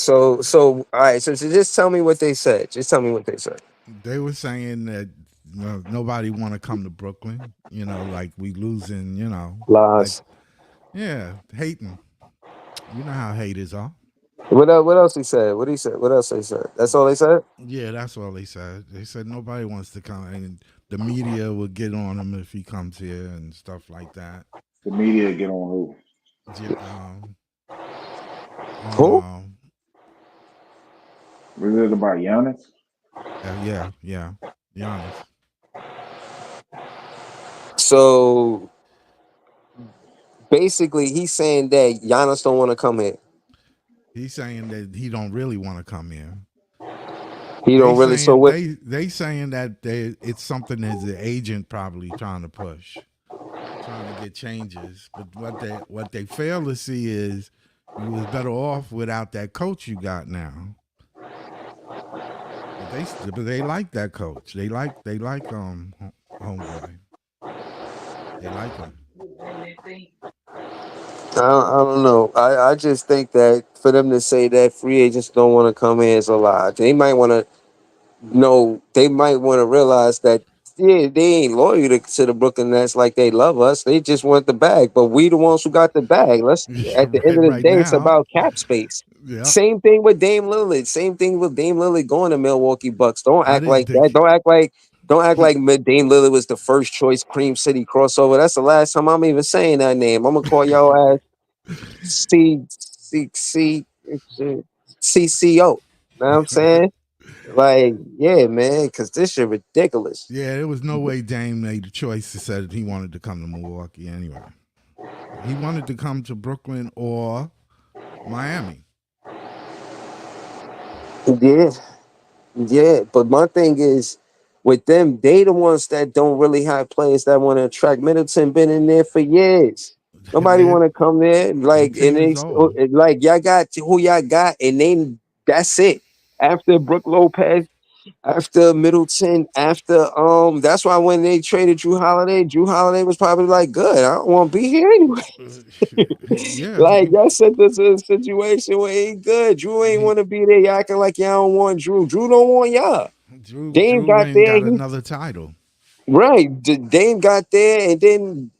[SPEAKER 7] All right. So just tell me what they said. Just tell me what they said.
[SPEAKER 6] They were saying that nobody want to come to Brooklyn. Like we losing. Like
[SPEAKER 7] Lies.
[SPEAKER 6] yeah, hating. You know how haters are.
[SPEAKER 7] What else he said? What he said? What else they said? That's all they said.
[SPEAKER 6] Yeah, that's all they said. They said nobody wants to come, and the media would get on him if he comes here and stuff like that.
[SPEAKER 5] The media get on who?
[SPEAKER 6] Yeah, on
[SPEAKER 7] Who?
[SPEAKER 5] Was it about Giannis?
[SPEAKER 6] yeah, Giannis.
[SPEAKER 7] So basically, he's saying that Giannis don't want to come here.
[SPEAKER 6] He's saying that he don't really want to come here.
[SPEAKER 7] He
[SPEAKER 6] They
[SPEAKER 7] don't really. So
[SPEAKER 6] saying
[SPEAKER 7] what?
[SPEAKER 6] they saying that it's something that the agent probably trying to push, trying to get changes. But what they fail to see is you was better off without that coach you got now. But they like that coach. They like homeboy. They like him.
[SPEAKER 7] I don't know. I just think that for them to say that free agents don't want to come here is a lie. They might want to know. They might want to realize that yeah, they ain't loyal to the Brooklyn Nets like they love us. They just want the bag, but we the ones who got the bag. Let's at the end of the
[SPEAKER 6] right
[SPEAKER 7] day, it's
[SPEAKER 6] now.
[SPEAKER 7] about cap space.
[SPEAKER 6] Yep.
[SPEAKER 7] Same thing with Dame Lillard. Same thing with Dame Lillard going to Milwaukee Bucks. Don't
[SPEAKER 6] I
[SPEAKER 7] act
[SPEAKER 6] didn't
[SPEAKER 7] like that.
[SPEAKER 6] think
[SPEAKER 7] Don't act
[SPEAKER 6] he.
[SPEAKER 7] like Dame Lillard was the first choice Cream City crossover. That's the last time I'm even saying that name. I'm gonna call y'all ass CCO. Know what I'm saying? Like, yeah, man, because this shit ridiculous.
[SPEAKER 6] Yeah, there was no way Dame made the choice and said he wanted to come to Milwaukee anyway. He wanted to come to Brooklyn or Miami.
[SPEAKER 7] Yeah, yeah. But my thing is, with them, they the ones that don't really have players that want to attract. Middleton been in there for years. Nobody
[SPEAKER 6] their
[SPEAKER 7] want to come there.
[SPEAKER 6] their
[SPEAKER 7] Like, and
[SPEAKER 6] team is
[SPEAKER 7] they
[SPEAKER 6] old.
[SPEAKER 7] like y'all got who y'all got, and then that's it. After Brook Lopez, after Middleton, after that's why when they traded Drew Holiday was probably like, good. I don't want to be here anyway.
[SPEAKER 6] Yeah,
[SPEAKER 7] Like y'all set this in a situation where he good. Drew ain't
[SPEAKER 6] he
[SPEAKER 7] want to be there. Y'all acting like y'all don't want Drew. Drew don't want y'all. Dame
[SPEAKER 6] Drew
[SPEAKER 7] got
[SPEAKER 6] ain't
[SPEAKER 7] there.
[SPEAKER 6] got
[SPEAKER 7] He
[SPEAKER 6] another title.
[SPEAKER 7] right. Dame got there and then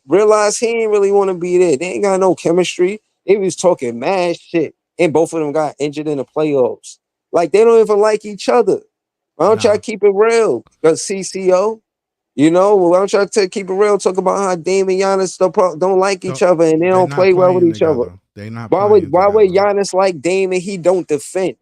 [SPEAKER 7] realized he ain't really want to be there. They ain't got no chemistry. They was talking mad shit, and both of them got injured in the playoffs. Like they don't even like each other. Why don't y'all
[SPEAKER 6] Nah,
[SPEAKER 7] keep it real? Cause CCO. You know, why don't y'all keep it real? Talk about how Dame and Giannis don't like each
[SPEAKER 6] don't,
[SPEAKER 7] other and they
[SPEAKER 6] they're
[SPEAKER 7] don't
[SPEAKER 6] not
[SPEAKER 7] play well with
[SPEAKER 6] playing
[SPEAKER 7] each other.
[SPEAKER 6] together. They're not
[SPEAKER 7] Why would
[SPEAKER 6] playing
[SPEAKER 7] why would
[SPEAKER 6] together.
[SPEAKER 7] Giannis like Dame and he don't defend?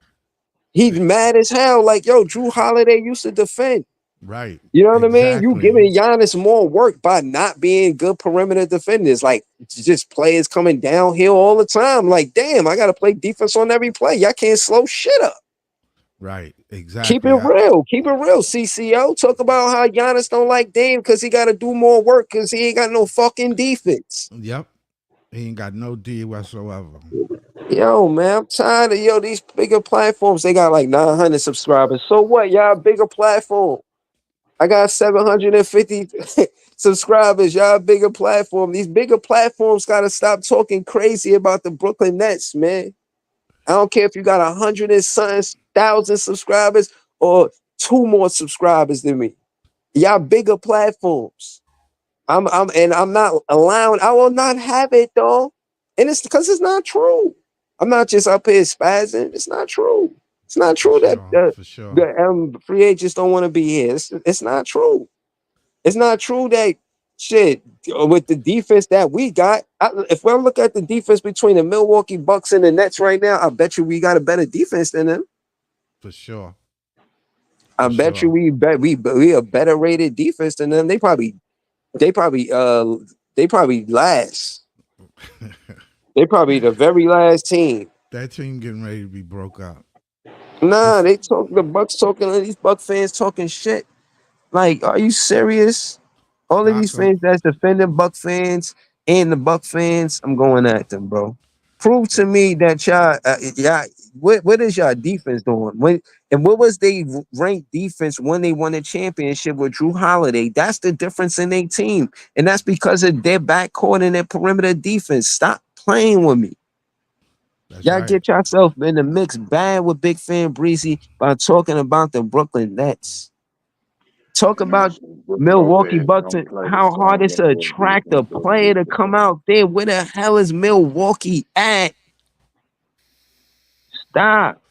[SPEAKER 7] He's mad as hell. Like, yo, Drew Holiday used to defend.
[SPEAKER 6] Right.
[SPEAKER 7] You know what I mean? You
[SPEAKER 6] Exactly.
[SPEAKER 7] giving Giannis more work by not being good perimeter defenders. Like, just players coming downhill all the time. Like, damn, I got to play defense on every play. Y'all can't slow shit up.
[SPEAKER 6] Right.
[SPEAKER 7] Keep it
[SPEAKER 6] Exactly.
[SPEAKER 7] real. Keep it real, CCO. Talk about how Giannis don't like Dame because he got to do more work because he ain't got no fucking defense.
[SPEAKER 6] Yep. He ain't got no D whatsoever.
[SPEAKER 7] Yo, man, I'm tired of these bigger platforms. They got like 900 subscribers. So what? Y'all bigger platform. I got 750 subscribers. Y'all bigger platform. These bigger platforms gotta stop talking crazy about the Brooklyn Nets, man. I don't care if you got 100 and something thousand subscribers or two more subscribers than me. Y'all bigger platforms. I'm not allowing. I will not have it though, and it's because it's not true. I'm not just up here spazzing. It's not true. It's not
[SPEAKER 6] For
[SPEAKER 7] true that
[SPEAKER 6] sure. For sure.
[SPEAKER 7] the free agents don't want to be here. It's not true. It's not true that shit with the defense that we got. If we look at the defense between the Milwaukee Bucks and the Nets right now, I bet you we got a better defense than them.
[SPEAKER 6] For sure.
[SPEAKER 7] I
[SPEAKER 6] For
[SPEAKER 7] bet you
[SPEAKER 6] sure.
[SPEAKER 7] we a better rated defense than them. They probably they probably last. They probably the very last team.
[SPEAKER 6] That team getting ready to be broke up.
[SPEAKER 7] Nah,
[SPEAKER 6] It's
[SPEAKER 7] they talk the Bucks talking. These Buck fans talking shit. Like, are you serious? All of these
[SPEAKER 6] Stockton.
[SPEAKER 7] fans that's defending Buck fans and the Buck fans, I'm going at them, bro. Prove to me that y'all, what is y'all defense doing? And what was they ranked defense when they won the championship with Drew Holiday? That's the difference in their team, and that's because of their backcourt and their perimeter defense. Stop playing with me.
[SPEAKER 6] That's
[SPEAKER 7] Y'all
[SPEAKER 6] right.
[SPEAKER 7] get yourself in the mix bad with Bigfanbreezy by talking about the Brooklyn Nets. Talk
[SPEAKER 5] And
[SPEAKER 7] about
[SPEAKER 5] actually, Brook
[SPEAKER 7] Milwaukee
[SPEAKER 5] Lopez
[SPEAKER 7] Bucks
[SPEAKER 5] don't
[SPEAKER 7] and
[SPEAKER 5] play the
[SPEAKER 7] how hard
[SPEAKER 5] same
[SPEAKER 7] it's to
[SPEAKER 5] game of
[SPEAKER 7] attract a
[SPEAKER 5] defense as he
[SPEAKER 7] player
[SPEAKER 5] used
[SPEAKER 7] to
[SPEAKER 5] to
[SPEAKER 7] come
[SPEAKER 5] play.
[SPEAKER 7] out there. Where the hell is Milwaukee at? Stop.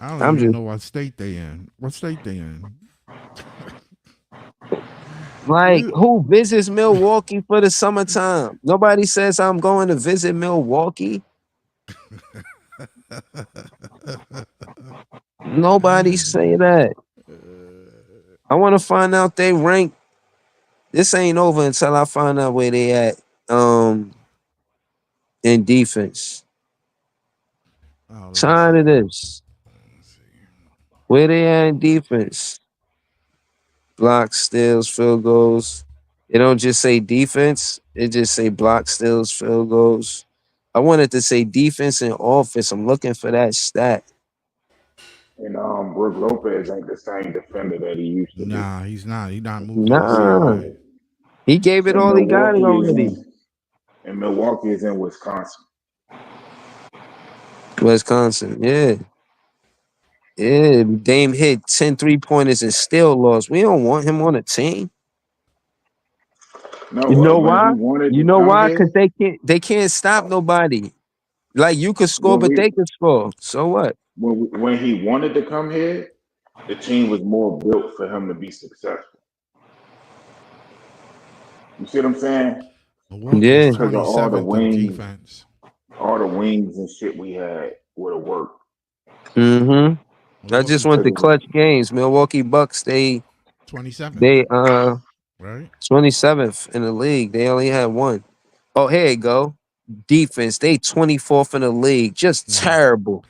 [SPEAKER 6] I don't
[SPEAKER 7] I'm
[SPEAKER 6] even
[SPEAKER 7] just
[SPEAKER 6] know what state they in. What state they in?
[SPEAKER 7] like, who visits Milwaukee for the summertime? Nobody says I'm going to visit Milwaukee. Nobody say that. I want to find out they rank. This ain't over until I find out where they at in defense.
[SPEAKER 6] Oh, let me
[SPEAKER 7] Tired
[SPEAKER 6] see.
[SPEAKER 7] of this.
[SPEAKER 6] Let's see.
[SPEAKER 7] Where they at in defense? Blocks, steals, field goals. It don't just say defense. It just say block, steals, field goals. I wanted to say defense and offense. I'm looking for that stat.
[SPEAKER 5] And Brook Lopez ain't the same defender that he used to be.
[SPEAKER 6] Nah, he's not. He's not moved up the same
[SPEAKER 7] Nah,
[SPEAKER 6] way.
[SPEAKER 7] he gave it
[SPEAKER 5] And
[SPEAKER 7] all he got
[SPEAKER 5] Milwaukee is
[SPEAKER 7] already.
[SPEAKER 5] in Wisconsin.
[SPEAKER 7] Wisconsin, yeah.
[SPEAKER 3] Yeah, Dame hit 10 3-pointers and still lost. We don't want him on a team.
[SPEAKER 5] No,
[SPEAKER 3] You know
[SPEAKER 5] when he
[SPEAKER 3] why?
[SPEAKER 5] wanted
[SPEAKER 3] You
[SPEAKER 5] to
[SPEAKER 3] know
[SPEAKER 5] come
[SPEAKER 3] why?
[SPEAKER 5] here,
[SPEAKER 3] Because they can't stop nobody. Like you could score,
[SPEAKER 5] when
[SPEAKER 3] but
[SPEAKER 5] we
[SPEAKER 3] they could score. So what?
[SPEAKER 5] when he wanted to come here, the team was more built for him to be successful. You see what I'm saying?
[SPEAKER 6] Milwaukee's
[SPEAKER 3] Yeah.
[SPEAKER 5] Because of
[SPEAKER 6] 27th in defense.
[SPEAKER 5] all the wings and shit we had would have worked.
[SPEAKER 3] I just
[SPEAKER 6] Milwaukee
[SPEAKER 3] want the
[SPEAKER 5] Because
[SPEAKER 3] clutch games. Milwaukee Bucks, they
[SPEAKER 6] 27th,
[SPEAKER 3] they uh
[SPEAKER 6] right?
[SPEAKER 3] 27th in the league. They only had one. Oh, here you go. Defense, they 24th in the league. Just
[SPEAKER 6] Yeah.
[SPEAKER 3] terrible.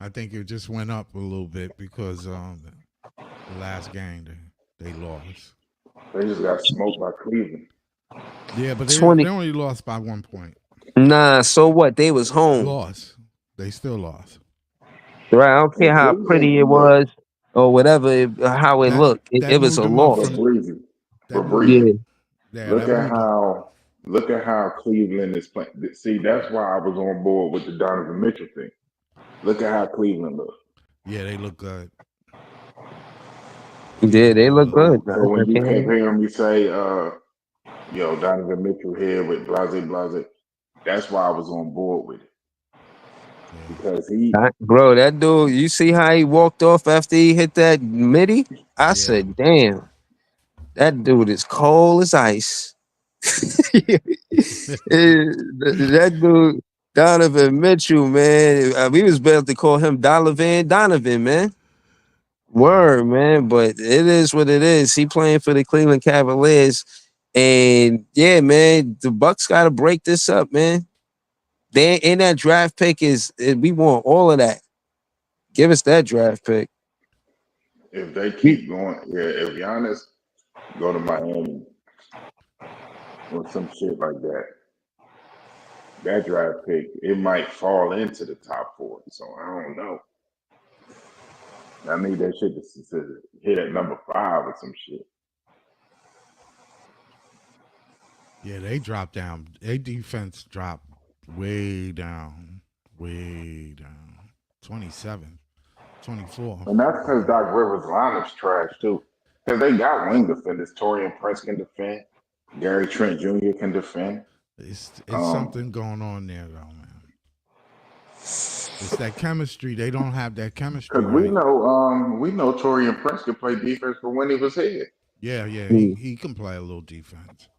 [SPEAKER 6] I think it just went up a little bit because the last game they lost.
[SPEAKER 5] they just got smoked by Cleveland.
[SPEAKER 6] Yeah, but they
[SPEAKER 3] 20.
[SPEAKER 6] only lost by 1 point.
[SPEAKER 3] Nah, so what? They was home.
[SPEAKER 6] Lost. They still lost.
[SPEAKER 3] Right? I don't care
[SPEAKER 5] And
[SPEAKER 3] how
[SPEAKER 5] Cleveland,
[SPEAKER 3] pretty it
[SPEAKER 5] look,
[SPEAKER 3] was or whatever, how it
[SPEAKER 6] That
[SPEAKER 3] looked. It
[SPEAKER 6] that
[SPEAKER 3] was a
[SPEAKER 6] moved them up
[SPEAKER 5] but
[SPEAKER 3] loss.
[SPEAKER 6] from
[SPEAKER 5] Breezy,
[SPEAKER 6] that
[SPEAKER 5] but
[SPEAKER 6] moved.
[SPEAKER 3] Yeah.
[SPEAKER 5] Breezy,
[SPEAKER 6] Yeah,
[SPEAKER 5] look
[SPEAKER 6] that
[SPEAKER 5] at
[SPEAKER 6] moved them.
[SPEAKER 5] how look at how Cleveland is playing. See, that's why I was on board with the Donovan Mitchell thing. Look at how Cleveland looks.
[SPEAKER 6] Yeah, they look good.
[SPEAKER 3] Yeah,
[SPEAKER 6] Cleveland
[SPEAKER 3] they
[SPEAKER 6] do
[SPEAKER 3] look
[SPEAKER 6] look
[SPEAKER 3] good.
[SPEAKER 6] good.
[SPEAKER 5] So
[SPEAKER 3] I
[SPEAKER 5] when you
[SPEAKER 3] can't.
[SPEAKER 5] compare them, you say, yo, Donovan Mitchell here with Blase Blase. That's why I was on board with it
[SPEAKER 6] Yeah,
[SPEAKER 5] because
[SPEAKER 3] Bro, that dude, you see how he walked off after he hit that midi? I
[SPEAKER 6] yeah.
[SPEAKER 3] said, damn, that dude is cold as ice. That dude, Donovan Mitchell, man. We was about to call him Donovan, man.
[SPEAKER 6] Yeah.
[SPEAKER 3] Word, man. But it is what it is. He playing for the Cleveland Cavaliers. And yeah, man, the Bucks gotta break this up, man. They in that draft pick we want all of that. Give us that draft pick.
[SPEAKER 5] if they
[SPEAKER 3] We,
[SPEAKER 5] keep going, yeah, if Giannis go to Miami or some shit like that, that draft pick it might fall into the top four. So I don't know. I need that shit to hit at number 5 or some shit.
[SPEAKER 6] Yeah, they dropped down. Their defense dropped way down. Way down. 27, 24.
[SPEAKER 5] And that's because Doc Rivers' lineup's trash too. Because they got wing defenders. Torian Prince can defend. Gary Trent Jr. can defend.
[SPEAKER 6] It's something going on there though, man. It's that chemistry. They don't have that chemistry
[SPEAKER 5] Because we
[SPEAKER 6] right.
[SPEAKER 5] know Torian Prince could play defense for when he was here.
[SPEAKER 6] Yeah, yeah. He
[SPEAKER 3] mm,
[SPEAKER 6] he can play a little defense.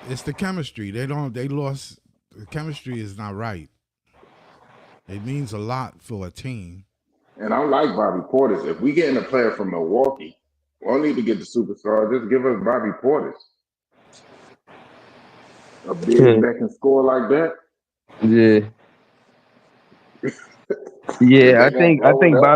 [SPEAKER 6] It's the chemistry. They lost the chemistry is not right. It means a lot for a team.
[SPEAKER 5] And I like Bobby Portis. If we getting a player from Milwaukee, we don't need to get the superstar. Just give us Bobby Portis. A big that can score like that.
[SPEAKER 3] yeah.
[SPEAKER 5] If
[SPEAKER 3] Yeah,
[SPEAKER 5] they gonna go with that.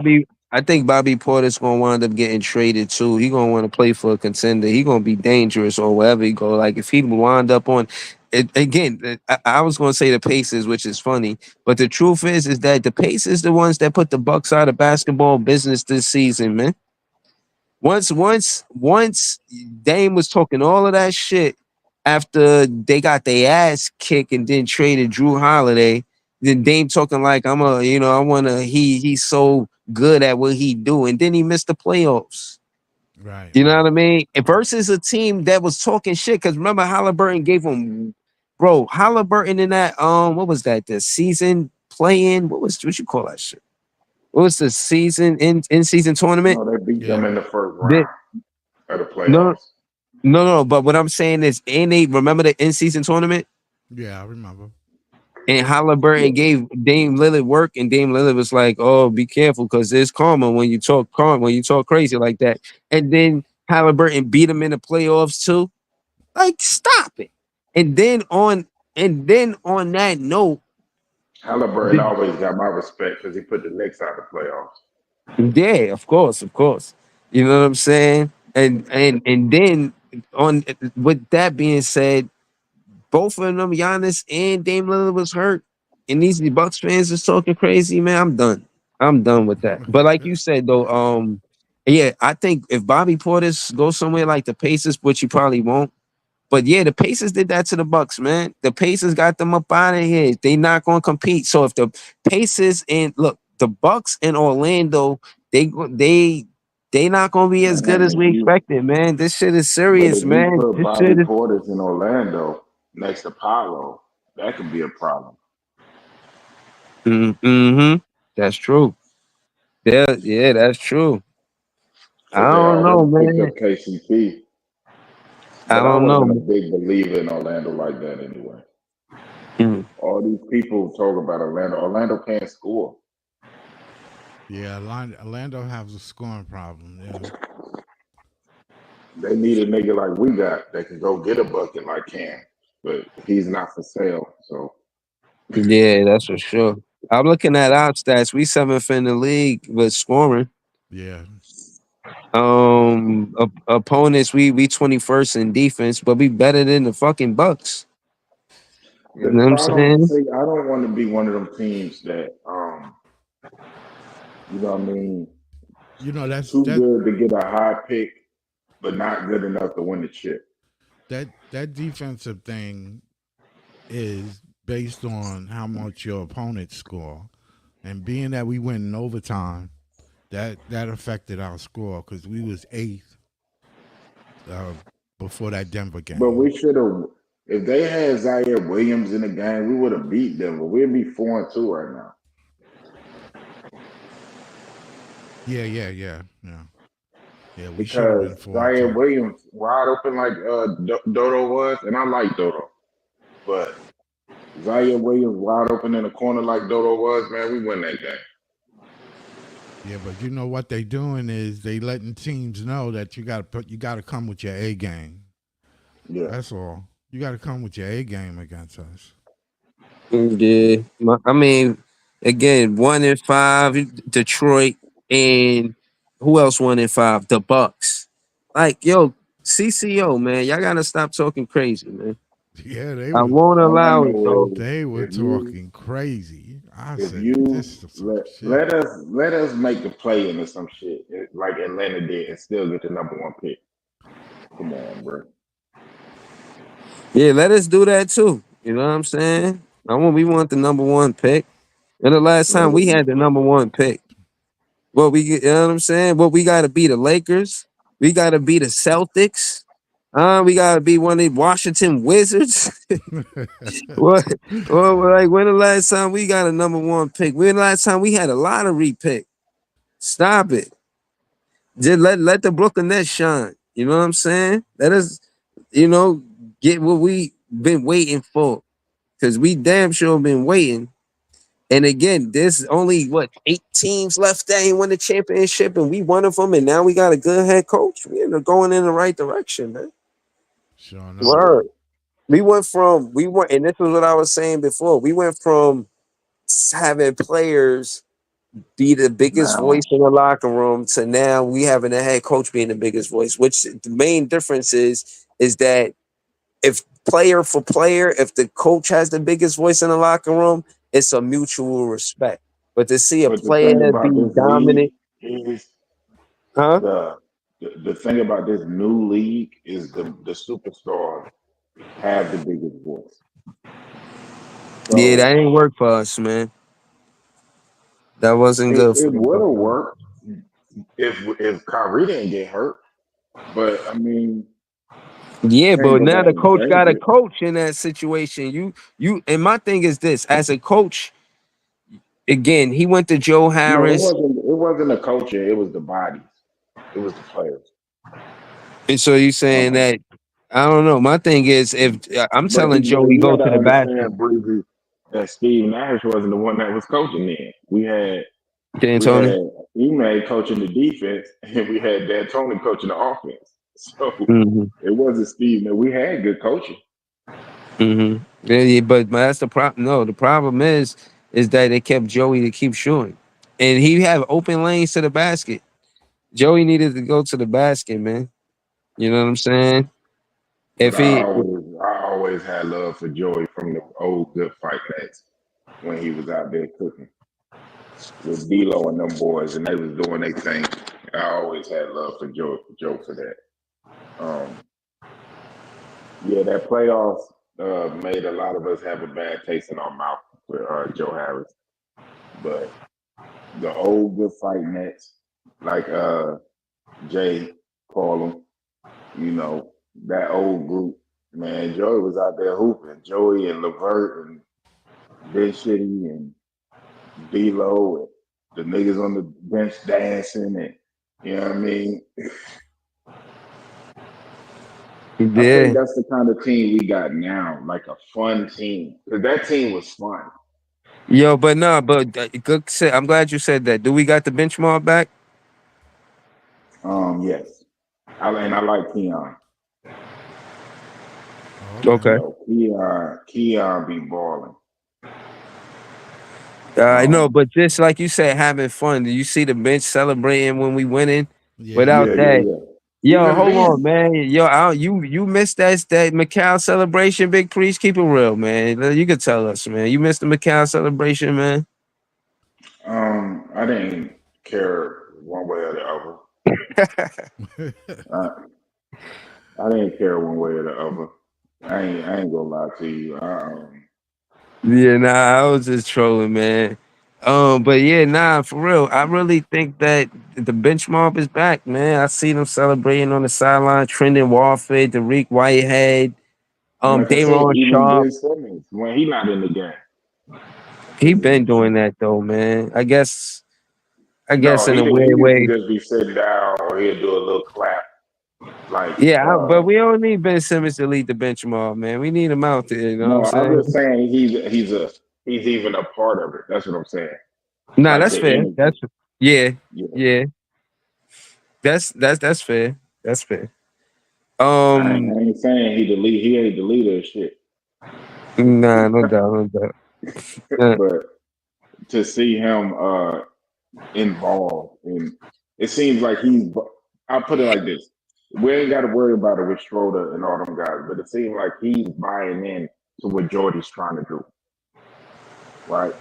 [SPEAKER 3] I think Bobby Porter's gonna wind up getting traded too. He gonna want to play for a contender. He gonna be dangerous or wherever he go. Like if he wind up on it again, I was gonna say the Pacers, which is funny, but the truth is that the Pacers the ones that put the Bucks out of basketball business this season, man. Once Dame was talking all of that shit after they got their ass kicked and then traded Drew Holiday. Then Dame talking like I wanna he's so good at what he do, and then he missed the playoffs.
[SPEAKER 6] Right,
[SPEAKER 3] You know
[SPEAKER 6] right.
[SPEAKER 3] what I mean? And versus a team that was talking shit, because remember Halliburton gave him, bro, Halliburton in that what was that? The season playing, what you call that shit? What was the season in season tournament?
[SPEAKER 5] No, they beat them
[SPEAKER 6] Yeah.
[SPEAKER 5] in the first
[SPEAKER 3] Did,
[SPEAKER 5] round of the
[SPEAKER 3] no,
[SPEAKER 5] playoffs.
[SPEAKER 3] no. But what I'm saying is, and they remember the in season tournament,
[SPEAKER 6] Yeah, I remember.
[SPEAKER 3] and
[SPEAKER 5] Yeah.
[SPEAKER 3] Halliburton gave Dame Lillard work, and Dame Lillard was like, "Oh, be careful, because there's karma when you talk crazy like that." And then Halliburton beat him in the playoffs too. Like, stop it. And then on that note,
[SPEAKER 5] Halliburton
[SPEAKER 3] the,
[SPEAKER 5] always got my respect because he put the Knicks out of the playoffs.
[SPEAKER 3] yeah, of course, of course. You know what I'm saying? And then on with that being said, both of them, Giannis and Dame Lillard was hurt, and these Bucks fans is talking crazy, man. I'm done. I'm done with that. But like you said though, yeah, I think if Bobby Portis goes somewhere like the Pacers, which he probably won't. But yeah, the Pacers did that to the Bucks, man. The Pacers got them up out of here. They not gonna compete. So if the Pacers and look, the Bucks in Orlando, they not gonna be as good
[SPEAKER 5] Man,
[SPEAKER 3] as we expected, man. This shit is
[SPEAKER 5] but
[SPEAKER 3] serious,
[SPEAKER 5] if you
[SPEAKER 3] man.
[SPEAKER 5] put
[SPEAKER 3] This
[SPEAKER 5] Bobby
[SPEAKER 3] shit is
[SPEAKER 5] Portis in Orlando next to Paolo, that could be a problem.
[SPEAKER 3] mm-hmm. That's true. Yeah, that's true. I
[SPEAKER 5] Because they
[SPEAKER 3] don't know,
[SPEAKER 5] already picked
[SPEAKER 3] man.
[SPEAKER 5] up KCP.
[SPEAKER 3] I
[SPEAKER 5] But I
[SPEAKER 3] don't
[SPEAKER 5] wasn't a
[SPEAKER 3] know.
[SPEAKER 5] big believer in Orlando like that anyway.
[SPEAKER 3] Mm.
[SPEAKER 5] All these people talk about Orlando. Orlando can't score.
[SPEAKER 6] Yeah, Orlando has a scoring problem. Yeah.
[SPEAKER 5] They need a nigga like we got that can go get a bucket like Cam. But he's not for sale. So
[SPEAKER 3] Yeah, that's for sure. I'm looking at our stats. We seventh in the league with scoring.
[SPEAKER 6] Yeah.
[SPEAKER 3] Opponents, we 21st in defense, but we better than the fucking Bucks. You
[SPEAKER 5] the
[SPEAKER 3] know what I'm
[SPEAKER 5] problem,
[SPEAKER 3] saying?
[SPEAKER 5] see, I don't want to be one of them teams that you know what I mean,
[SPEAKER 6] You know, that's
[SPEAKER 5] too
[SPEAKER 6] that
[SPEAKER 5] good to get a high pick, but not good enough to win the chip.
[SPEAKER 6] that defensive thing is based on how much your opponents score. And being that we went in overtime, that affected our score because we was eighth uh, before that Denver
[SPEAKER 5] But
[SPEAKER 6] game.
[SPEAKER 5] we should have. If they had Zaire Williams in the game, we would have beat them. But we'd be 4-2 right now
[SPEAKER 6] Yeah. We should have
[SPEAKER 5] because
[SPEAKER 6] been 4-2.
[SPEAKER 5] Zaire Williams wide open like Dodo was, and I like Dodo, but Zaire Williams wide open in the corner like Dodo was, man, we win that game.
[SPEAKER 6] Yeah, but you know what they doing is they letting teams know that you got to come with your A game.
[SPEAKER 5] Yeah,
[SPEAKER 6] That's all. You got to come with your A game against us.
[SPEAKER 3] Yeah. I mean, again, 1-5, Detroit, and who else 1-5? The Bucks. Like, yo, CCO, man, y'all gotta stop talking crazy, man.
[SPEAKER 6] Yeah,
[SPEAKER 3] I won't
[SPEAKER 5] all I
[SPEAKER 3] allow it,
[SPEAKER 5] know
[SPEAKER 3] though.
[SPEAKER 6] they were
[SPEAKER 5] is
[SPEAKER 6] talking crazy. I
[SPEAKER 5] if
[SPEAKER 6] said,
[SPEAKER 5] you
[SPEAKER 6] this is some
[SPEAKER 5] let
[SPEAKER 6] shit.
[SPEAKER 5] let us make a play into some shit like Atlanta did and still get the #1 pick. Come on, bro.
[SPEAKER 3] Yeah, let us do that too. You know what I'm saying? We want the #1 pick. And the last
[SPEAKER 5] Let
[SPEAKER 3] time we
[SPEAKER 5] us
[SPEAKER 3] had the #1 pick. You know what I'm saying? We gotta be the Lakers. We gotta be the Celtics. We gotta be one of the Washington Wizards. what? Well, like when the last time we got a #1 pick? When the last time we had a lottery pick? Stop it. Just let the Brooklyn Nets shine. You know what I'm saying? Let us, you know, get what we been waiting for. Cause we damn sure been waiting. And again, there's only 8 teams left that ain't won the championship, and we one of them. And now we got a good head coach. We're going in the right direction, man.
[SPEAKER 6] Sure enough.
[SPEAKER 3] Word. We went, and this was what I was saying before. We went from having players be the biggest voice
[SPEAKER 5] now.
[SPEAKER 3] in the locker room to now we having a head coach being the biggest voice. Which the main difference is that if player for player, if the coach has the biggest voice in the locker room, it's a mutual respect. But to see a
[SPEAKER 5] But the thing
[SPEAKER 3] player
[SPEAKER 5] about
[SPEAKER 3] be
[SPEAKER 5] this league
[SPEAKER 3] dominant,
[SPEAKER 5] is
[SPEAKER 3] huh?
[SPEAKER 5] the thing about this new league is the superstars have the biggest voice.
[SPEAKER 3] Yeah,
[SPEAKER 5] So
[SPEAKER 3] that ain't work for us, man. That wasn't good for
[SPEAKER 5] it
[SPEAKER 3] the
[SPEAKER 5] would have
[SPEAKER 3] Brooklyn.
[SPEAKER 5] worked if Kyrie didn't get hurt. But I mean,
[SPEAKER 3] Yeah,
[SPEAKER 5] can't
[SPEAKER 3] but
[SPEAKER 5] go
[SPEAKER 3] now
[SPEAKER 5] back
[SPEAKER 3] the
[SPEAKER 5] and
[SPEAKER 3] coach
[SPEAKER 5] change
[SPEAKER 3] got a
[SPEAKER 5] it.
[SPEAKER 3] coach in that situation. And my thing is this: as a coach, again, he went to Joe
[SPEAKER 5] No, it
[SPEAKER 3] Harris,
[SPEAKER 5] wasn't. It wasn't the coaching. It was the bodies. It was the players.
[SPEAKER 3] and so you saying
[SPEAKER 5] Um,
[SPEAKER 3] that I don't know. My thing is, if I'm
[SPEAKER 5] but
[SPEAKER 3] telling Joey
[SPEAKER 5] you
[SPEAKER 3] go
[SPEAKER 5] got
[SPEAKER 3] to
[SPEAKER 5] to
[SPEAKER 3] the basket,
[SPEAKER 5] understand, Breezy, that Steve Nash wasn't the one that was coaching then. We
[SPEAKER 3] D'Antoni.
[SPEAKER 5] had Ime coaching the defense, and we had D'Antoni coaching the offense. So
[SPEAKER 3] Mm-hmm.
[SPEAKER 5] it wasn't Steve. Man, we had good coaching.
[SPEAKER 3] Mm-hmm. Yeah, but that's the problem. No, the problem is that they kept Joey to keep shooting, and he had open lanes to the basket. Joey needed to go to the basket, man. You know what I'm saying?
[SPEAKER 5] But
[SPEAKER 3] If he,
[SPEAKER 5] I always had love for Joey from the old good fight nights when he was out there cooking with D'Lo and them boys, and they was doing their thing. I always had love for Joe for that. Um, yeah, that playoffs made a lot of us have a bad taste in our mouth with Joe Harris. But the old good fight Nets, like Jay call them, you know, that old group. Man, Joey was out there hooping. Joey and Levert and Big Shitty and D-Lo and the niggas on the bench dancing and you know what I mean? I think
[SPEAKER 3] Yeah.
[SPEAKER 5] that's the kind of team we got now, like a fun team. Because that team was fun.
[SPEAKER 3] Yo, but nah, but good. I'm glad you said that. Do we got the benchmark back?
[SPEAKER 5] Yes. I like Keon.
[SPEAKER 6] Oh, okay.
[SPEAKER 3] Okay.
[SPEAKER 5] Yo, Keon be balling.
[SPEAKER 3] I know,
[SPEAKER 5] Um,
[SPEAKER 3] but just like you said, having fun. Do you see the bench celebrating when we winning?
[SPEAKER 6] Yeah.
[SPEAKER 3] Without
[SPEAKER 5] yeah, yeah,
[SPEAKER 3] that,
[SPEAKER 5] yeah.
[SPEAKER 3] yo,
[SPEAKER 5] Even
[SPEAKER 3] hold on,
[SPEAKER 5] Vance.
[SPEAKER 3] man. Yo, you missed that Macau celebration, Big Priest. Keep it real, man. You could tell us, man. You missed the Macau celebration, man.
[SPEAKER 5] I didn't care one way or the other. I, I didn't care one way or the other. I ain't gonna lie to you.
[SPEAKER 3] Yeah, nah, I was just trolling, man. But yeah, nah, for real. I really think that the benchmark is back, man. I see them celebrating on the sideline, trending Warfare, Tariq Whitehead,
[SPEAKER 5] like I said,
[SPEAKER 3] Dayron
[SPEAKER 5] even
[SPEAKER 3] Sharp.
[SPEAKER 5] Ben Simmons when he not in the game.
[SPEAKER 3] He been doing that though, man. I guess
[SPEAKER 5] No,
[SPEAKER 3] in a
[SPEAKER 5] he
[SPEAKER 3] weird
[SPEAKER 5] used to
[SPEAKER 3] way.
[SPEAKER 5] just be sitting down or he'd do a little clap like
[SPEAKER 3] But we don't need Ben Simmons to lead the benchmark, man. We need him out there, you know what I'm
[SPEAKER 5] no, I'm
[SPEAKER 3] saying?
[SPEAKER 5] just saying he's even a part of it. That's what I'm saying.
[SPEAKER 3] Nah,
[SPEAKER 5] Like
[SPEAKER 3] that's
[SPEAKER 5] the
[SPEAKER 3] fair.
[SPEAKER 5] energy.
[SPEAKER 3] Yeah,
[SPEAKER 5] Yeah.
[SPEAKER 3] yeah. That's fair. That's fair.
[SPEAKER 5] I ain't saying he ain't the leader of shit.
[SPEAKER 3] Nah, no doubt, no doubt. Uh,
[SPEAKER 5] But to see him involved in it seems like I'll put it like this. We ain't gotta worry about it with Schroeder and all them guys, but it seems like he's buying in to what Jordy's trying to do. Right?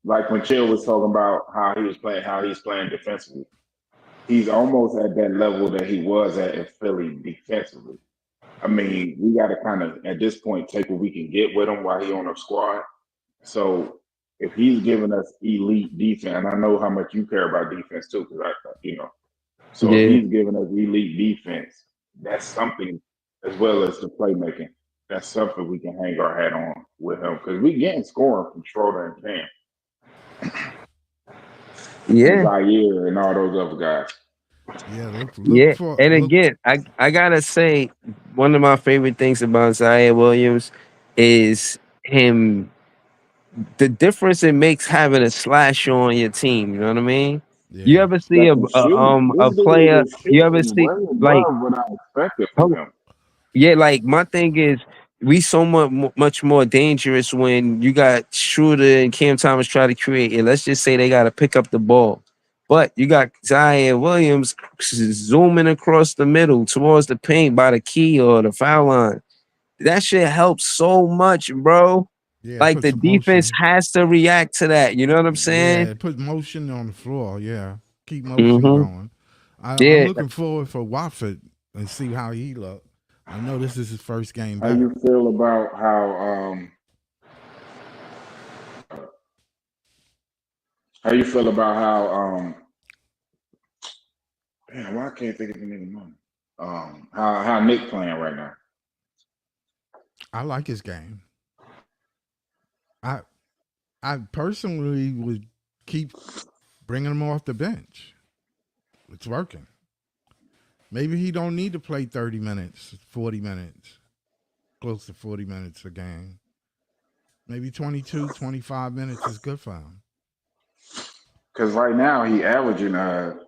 [SPEAKER 5] Like when Chill was talking about how he's playing defensively. He's almost at that level that he was at in Philly defensively. I mean, we got to kind of at this point take what we can get with him while he on a squad. So if he's giving us elite defense, and I know how much you care about defense too, because so if
[SPEAKER 3] yeah,
[SPEAKER 5] he's giving us elite defense, that's something as well as the playmaking. That's something we can hang our hat on with him because we getting scoring from Schroeder and Cam and
[SPEAKER 3] yeah,
[SPEAKER 5] Zaire and all those other guys.
[SPEAKER 6] Yeah.
[SPEAKER 3] yeah. And again, I gotta say, one of my favorite things about Zaire Williams is him. The difference it makes having a slasher on your team. You know what I mean? You
[SPEAKER 6] Yeah.
[SPEAKER 3] ever see
[SPEAKER 5] That can shoot.
[SPEAKER 3] a
[SPEAKER 5] This dude
[SPEAKER 3] player?
[SPEAKER 5] is
[SPEAKER 3] You ever
[SPEAKER 5] shooting
[SPEAKER 3] see
[SPEAKER 5] way
[SPEAKER 3] like?
[SPEAKER 5] above what I expected from him.
[SPEAKER 3] Yeah, like my thing is we so much more dangerous when you got Schroeder and Cam Thomas try to create it. Let's just say they got to pick up the ball, but you got Zion Williams zooming across the middle towards the paint by the key or the foul line. That shit helps so much, bro.
[SPEAKER 6] Yeah.
[SPEAKER 3] Like
[SPEAKER 6] Put
[SPEAKER 3] the
[SPEAKER 6] some
[SPEAKER 3] defense
[SPEAKER 6] motion.
[SPEAKER 3] has to react to that. You know what I'm saying?
[SPEAKER 6] Yeah. Put motion on the floor. Yeah. Keep motion
[SPEAKER 3] Mm-hmm.
[SPEAKER 6] going. I'm
[SPEAKER 3] Yeah,
[SPEAKER 6] looking forward for Watford and see how he look. I know this is his first game
[SPEAKER 5] How
[SPEAKER 6] back.
[SPEAKER 5] you feel about how you feel about how damn, why I can't think of the name of how Nick playing right now?
[SPEAKER 6] I like his game. I I personally would keep bringing him off the bench. It's working. Maybe he don't need to play 30 minutes, 40 minutes, close to 40 minutes a game. Maybe 22, 25 minutes is good for him.
[SPEAKER 5] Because right now he averaging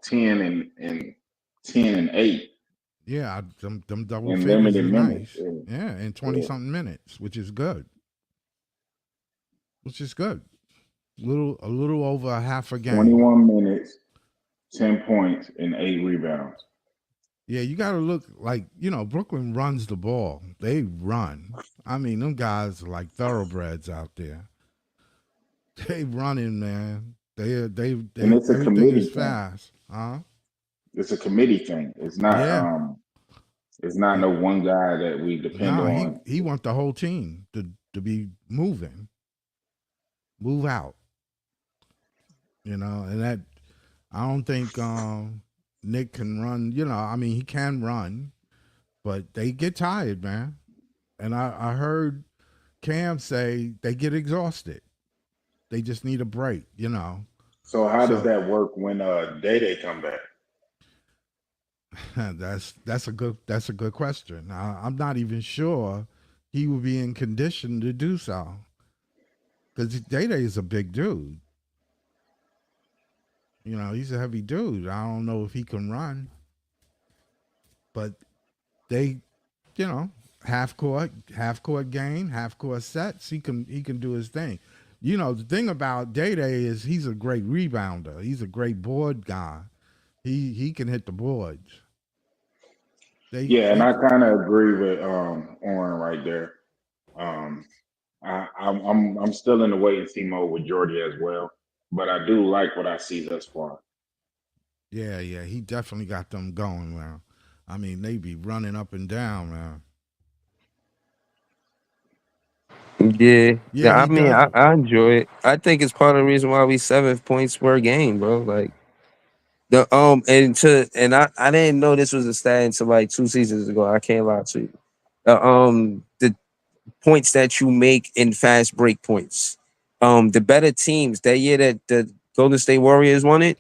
[SPEAKER 5] 10 and 8
[SPEAKER 6] Yeah, them double
[SPEAKER 5] in
[SPEAKER 6] figures
[SPEAKER 5] limited
[SPEAKER 6] is
[SPEAKER 5] minutes.
[SPEAKER 6] nice. Yeah, in 20
[SPEAKER 5] Yeah.
[SPEAKER 6] something minutes, which is good. Which is good. A little over a half a game.
[SPEAKER 5] 21 minutes, 10 points, and 8 rebounds.
[SPEAKER 6] Yeah, you got to look like, Brooklyn runs the ball. They run. I mean, them guys are like thoroughbreds out there. They running, man.
[SPEAKER 5] And it's a
[SPEAKER 6] Everything is
[SPEAKER 5] committee thing.
[SPEAKER 6] fast. Huh?
[SPEAKER 5] It's a committee thing.
[SPEAKER 6] Yeah.
[SPEAKER 5] It's not
[SPEAKER 6] It,
[SPEAKER 5] no one guy that we depend
[SPEAKER 6] nah, he
[SPEAKER 5] on.
[SPEAKER 6] he want the whole team to be moving, move out. And I don't think Nick can run. I mean, he can run, but they get tired, man. And I heard Cam say they get exhausted. They just need a break.
[SPEAKER 5] So how does
[SPEAKER 6] So
[SPEAKER 5] that work when Day Day come back?
[SPEAKER 6] that's a good question. I'm not even sure he will be in condition to do so because Day Day is a big dude. He's a heavy dude. I don't know if he can run, but they, you know, half court game, half court sets. He can do his thing. The thing about Day Day is he's a great rebounder. He's a great board guy. He can hit the boards. They
[SPEAKER 5] Yeah, and
[SPEAKER 6] he
[SPEAKER 5] I kind of agree with Oren right there. Um, I'm still in the wait and see mode with Jordy as well, but I do like what I see thus far.
[SPEAKER 6] Yeah, he definitely got them going, man. I mean, they be running up and down, man.
[SPEAKER 3] Yeah,
[SPEAKER 6] Yeah,
[SPEAKER 3] yeah. I
[SPEAKER 6] he
[SPEAKER 3] mean,
[SPEAKER 6] does.
[SPEAKER 3] I enjoy it. I think it's part of the reason why we 7 points per game, bro. Like I didn't know this was a stat until like 2 seasons ago. I can't lie to you. The points that you make in fast break points. The better teams that year that the Golden State Warriors won it.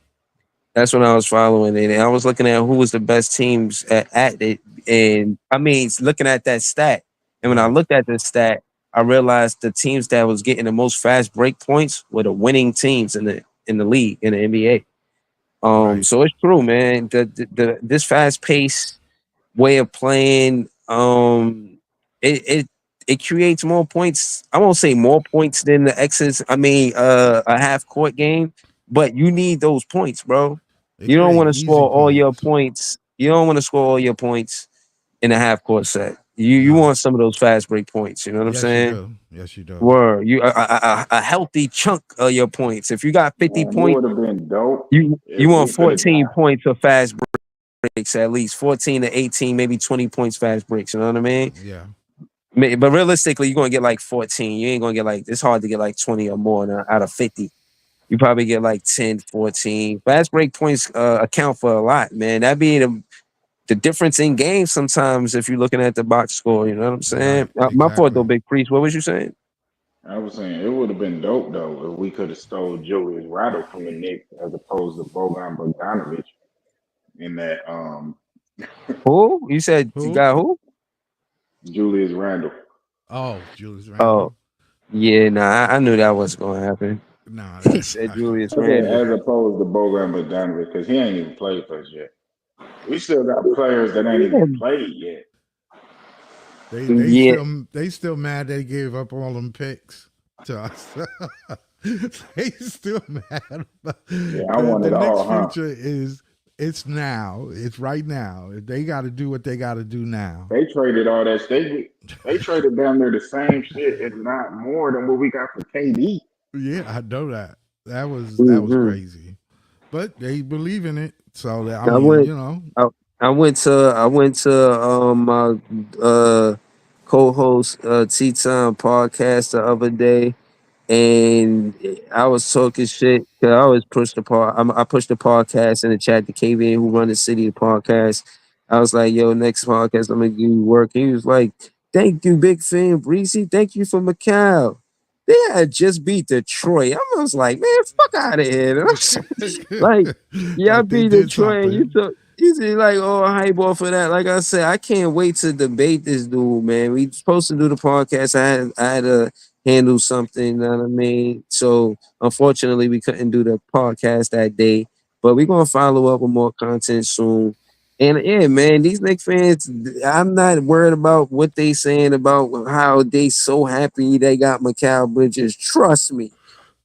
[SPEAKER 3] That's when I was following it, and I was looking at who was the best teams at it, and I mean, looking at that stat. And when I
[SPEAKER 6] Right,
[SPEAKER 3] looked at the stat, I realized the teams that was getting the most fast break points were the winning teams in the league in the NBA.
[SPEAKER 6] right.
[SPEAKER 3] So it's true, man. This fast pace way of playing, it creates more points. I won't say more points than the X's. I mean, a half court game, but you need those points, bro.
[SPEAKER 6] It
[SPEAKER 3] You don't
[SPEAKER 6] create
[SPEAKER 3] want to
[SPEAKER 6] easy
[SPEAKER 3] score all your
[SPEAKER 6] points.
[SPEAKER 3] points. You don't want to score all your points in a half court set. You
[SPEAKER 6] No.
[SPEAKER 3] want some of those fast break points. You know what I'm
[SPEAKER 6] Yes, you
[SPEAKER 3] saying?
[SPEAKER 6] do. Yes, you do.
[SPEAKER 3] Word, you a healthy chunk of your points. If you got 50
[SPEAKER 5] Man, it
[SPEAKER 3] points,
[SPEAKER 5] would have been dope
[SPEAKER 3] you
[SPEAKER 5] if
[SPEAKER 3] want
[SPEAKER 5] we could have
[SPEAKER 3] 14
[SPEAKER 5] got.
[SPEAKER 3] points of fast breaks at least 14 to 18, maybe 20 points fast breaks. You know what I mean?
[SPEAKER 6] Yeah.
[SPEAKER 3] But realistically, you're gonna get like 14. You ain't gonna get like it's hard to get like 20 or more out of 50. You probably get like 10, 14. Fast break points account for a lot, man. That be the difference in games sometimes if you're looking at the box score. You know what I'm saying?
[SPEAKER 6] Right.
[SPEAKER 3] My fault though,
[SPEAKER 6] Exactly.
[SPEAKER 3] Big Priest. What was you saying?
[SPEAKER 5] I was saying it would have been dope though if we could have stole Julius Randle from the Knicks as opposed to Bogan Bogdanovic in that
[SPEAKER 3] Who? You said you
[SPEAKER 6] Who?
[SPEAKER 3] got who?
[SPEAKER 5] Julius Randle.
[SPEAKER 6] Oh, Julius
[SPEAKER 3] Oh,
[SPEAKER 6] Randle.
[SPEAKER 3] yeah, nah, I knew that was gonna happen.
[SPEAKER 6] Nah,
[SPEAKER 3] He
[SPEAKER 6] that's
[SPEAKER 3] said Julius
[SPEAKER 5] I said
[SPEAKER 3] Randle.
[SPEAKER 5] as opposed to Bogan Bogdanovic because he ain't even played for us yet. We still got players that ain't even played yet.
[SPEAKER 6] they they
[SPEAKER 3] Yeah,
[SPEAKER 6] still they still mad they gave up all them picks to us. They still mad.
[SPEAKER 5] Yeah, I want
[SPEAKER 6] The
[SPEAKER 5] it
[SPEAKER 6] Knicks'
[SPEAKER 5] all, huh?
[SPEAKER 6] future is it's now. It's right now. They got to do what they got to do now.
[SPEAKER 5] They traded all that. They traded down there the same shit, if not more than what we got for KD.
[SPEAKER 6] Yeah, I know that. That was
[SPEAKER 3] hmm
[SPEAKER 6] crazy, but they believe in it. So I
[SPEAKER 3] I
[SPEAKER 6] mean,
[SPEAKER 3] went. I, I went to my co-host Tea Time podcast the other day, and I was talking shit. 'Cause I always push I push the podcast in the chat to KVN who run the city podcast. I was like, "Yo, next podcast, I'm gonna give you work." He was like, "Thank you, Bigfanbreezy. Thank you for Macau. They had just beat Detroit." I was like, "Man, fuck out of here." And like, yeah, I
[SPEAKER 6] like they
[SPEAKER 3] beat
[SPEAKER 6] did
[SPEAKER 3] Detroit, and you
[SPEAKER 6] something.
[SPEAKER 3] took. You see, like, oh, hype off for that. Like I said, I can't wait to debate this dude, man. We supposed to do the podcast. I had to handle something, you know what I mean? So unfortunately we couldn't do the podcast that day. But we're gonna follow up with more content soon. And yeah, man, these Knicks fans, I'm not worried about what they saying about how they so happy they got Mikal Bridges. Trust me,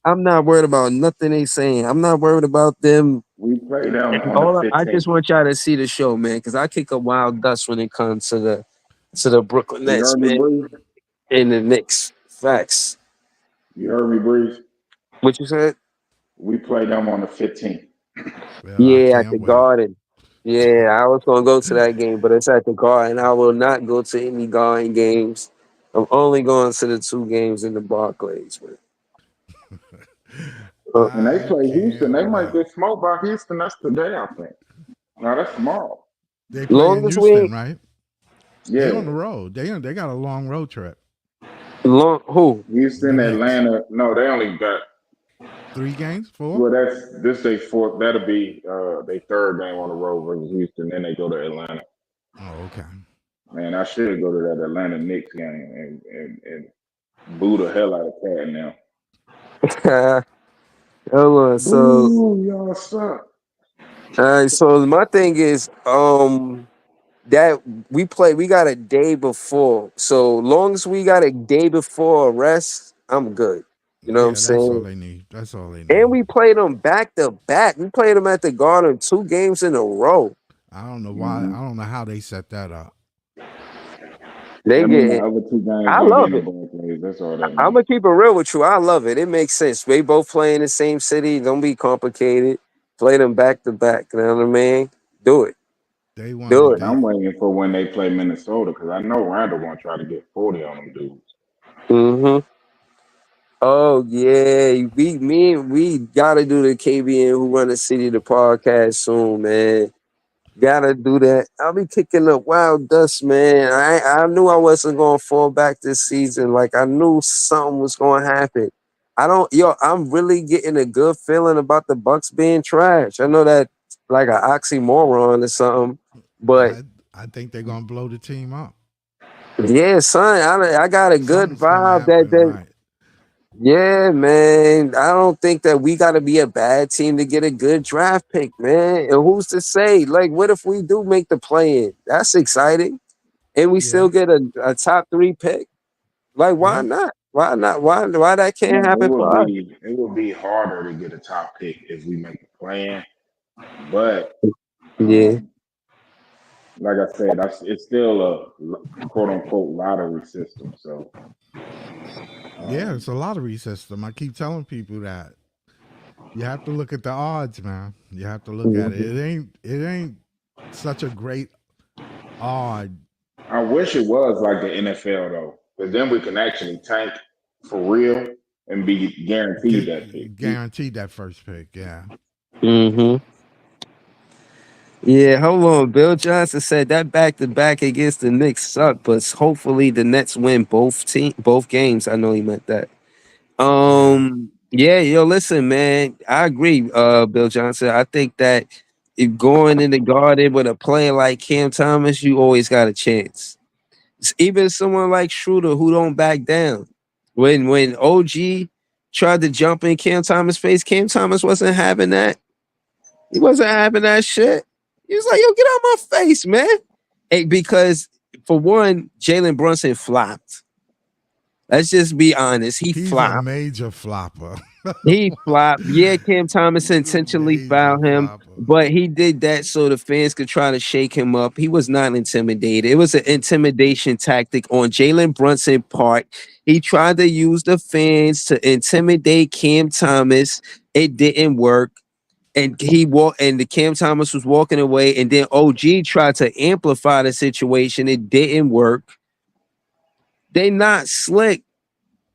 [SPEAKER 3] I'm not worried about nothing they saying. I'm not worried about them.
[SPEAKER 5] We play them on the
[SPEAKER 3] All I just
[SPEAKER 5] 15th.
[SPEAKER 3] want y'all to see the show, man, because I kick a wild dust when it comes to the Brooklyn
[SPEAKER 5] You
[SPEAKER 3] Nets,
[SPEAKER 5] heard me,
[SPEAKER 3] man,
[SPEAKER 5] Breeze?
[SPEAKER 3] and the Knicks. Facts.
[SPEAKER 5] You heard me, Breeze?
[SPEAKER 3] What you said?
[SPEAKER 5] We play them on the 15th.
[SPEAKER 6] Well, I
[SPEAKER 3] Yeah, at the
[SPEAKER 6] can't wait.
[SPEAKER 3] Garden. Yeah, I was gonna go to that game, but it's at the Garden. I will not go to any Garden games. I'm only going to the two games in the Barclays, man.
[SPEAKER 5] And they
[SPEAKER 6] I
[SPEAKER 5] play Houston.
[SPEAKER 6] can't
[SPEAKER 5] They might
[SPEAKER 6] wait.
[SPEAKER 5] get smoked by Houston. That's today, I think. No, that's tomorrow.
[SPEAKER 6] They play
[SPEAKER 3] Long
[SPEAKER 6] in
[SPEAKER 3] as we
[SPEAKER 6] Houston, right? They
[SPEAKER 5] Yeah.
[SPEAKER 6] on the road. They got a long road trip.
[SPEAKER 3] long who
[SPEAKER 6] The
[SPEAKER 5] Houston,
[SPEAKER 6] Knicks.
[SPEAKER 5] Atlanta. No, they only got
[SPEAKER 6] 3 games, 4.
[SPEAKER 5] well, that's this they fourth. That'll be their third game on the road versus Houston. Then they go to Atlanta.
[SPEAKER 6] Oh, okay.
[SPEAKER 5] Man, I should go to that Atlanta Knicks game and boo the hell out of Cat now.
[SPEAKER 3] hold on. So
[SPEAKER 5] Boo, y'all suck.
[SPEAKER 3] so my thing is that we got a day before. So long as we got a day before a rest, I'm good. You know what I'm
[SPEAKER 6] Yeah, that's all
[SPEAKER 3] saying?
[SPEAKER 6] they need. That's all they
[SPEAKER 3] And
[SPEAKER 6] need.
[SPEAKER 3] we played them back to back. We played them at the Garden 2 games in a row.
[SPEAKER 6] I don't know why.
[SPEAKER 5] Mm-hmm.
[SPEAKER 6] I don't know how they set that up.
[SPEAKER 3] They
[SPEAKER 5] That mean the
[SPEAKER 3] get.
[SPEAKER 5] other two games
[SPEAKER 3] I
[SPEAKER 5] gonna be
[SPEAKER 3] love
[SPEAKER 5] in the
[SPEAKER 3] it.
[SPEAKER 5] ball plays. That's all that
[SPEAKER 3] I'm
[SPEAKER 5] means.
[SPEAKER 3] gonna keep it real with you. I love it. It makes sense. They both play in the same city. Don't be complicated. Play them back to back. You know what I mean? Do it.
[SPEAKER 6] They
[SPEAKER 3] Do
[SPEAKER 6] wanted
[SPEAKER 3] it.
[SPEAKER 5] And I'm waiting for when they play Minnesota because I know Randall gonna try to get 40 on them dudes.
[SPEAKER 3] Mm-hmm. Oh yeah, we gotta do the KBN Who Run the City the podcast soon, man. Gotta do that. I'll be kicking up wild dust, man. I knew I wasn't gonna fall back this season. Like I knew something was gonna happen. I'm really getting a good feeling about the Bucks being trash. I know that like an oxymoron or something, but
[SPEAKER 6] I think they're gonna blow the team up.
[SPEAKER 3] yeah, son, I got a good
[SPEAKER 6] Something's gonna
[SPEAKER 3] vibe
[SPEAKER 6] happen,
[SPEAKER 3] that
[SPEAKER 6] right?
[SPEAKER 3] yeah, man. I don't think that we got to be a bad team to get a good draft pick, man. And who's to say? Like, what if we do make the play in? That's exciting. And we
[SPEAKER 6] Yeah,
[SPEAKER 3] still get a top 3 pick. Like, why
[SPEAKER 6] yeah,
[SPEAKER 3] not? Why not? Why that can't
[SPEAKER 5] Man,
[SPEAKER 3] happen for us?
[SPEAKER 5] it will be harder to get a top pick if we make a plan. But
[SPEAKER 3] Yeah.
[SPEAKER 5] um, like I said, it's still a quote unquote lottery system. So
[SPEAKER 6] yeah. It's
[SPEAKER 5] um,
[SPEAKER 6] a lottery system. I keep telling people that you have to look at the odds, man. You have to look at it.
[SPEAKER 3] Mhm.
[SPEAKER 6] It ain't such a great odd.
[SPEAKER 5] I wish it was like the NFL though, because then we can actually tank for real and be guaranteed that pick.
[SPEAKER 6] Guaranteed that first pick. Yeah.
[SPEAKER 3] Mhm. Yeah. Hold on. Bill Johnson said that back to back against the Knicks suck, but hopefully the Nets win both games. I know he meant that.
[SPEAKER 6] Yeah.
[SPEAKER 3] Yeah, yo, listen, man. I agree, Bill Johnson. I think that if going in the garden with a player like Cam Thomas, you always got a chance. Even someone like Schroeder who don't back down. When OG tried to jump in Cam Thomas' face, Cam Thomas wasn't having that. He wasn't having that shit. He was like, yo, get out my face, man. Hey, because for one, Jalen Brunson flopped. Let's just be honest. He
[SPEAKER 6] He's a
[SPEAKER 3] flopped.
[SPEAKER 6] major flopper.
[SPEAKER 3] He flopped. Yeah, Cam Thomas
[SPEAKER 6] He's a
[SPEAKER 3] intentionally
[SPEAKER 6] major
[SPEAKER 3] fouled him,
[SPEAKER 6] flopper.
[SPEAKER 3] but he did that so the fans could try to shake him up. He was not intimidated. It was an intimidation tactic on Jalen Brunson's part. He tried to use the fans to intimidate Cam Thomas. It didn't work. And the Cam Thomas was walking away, and then OG tried to amplify the situation. It didn't work. They not slick.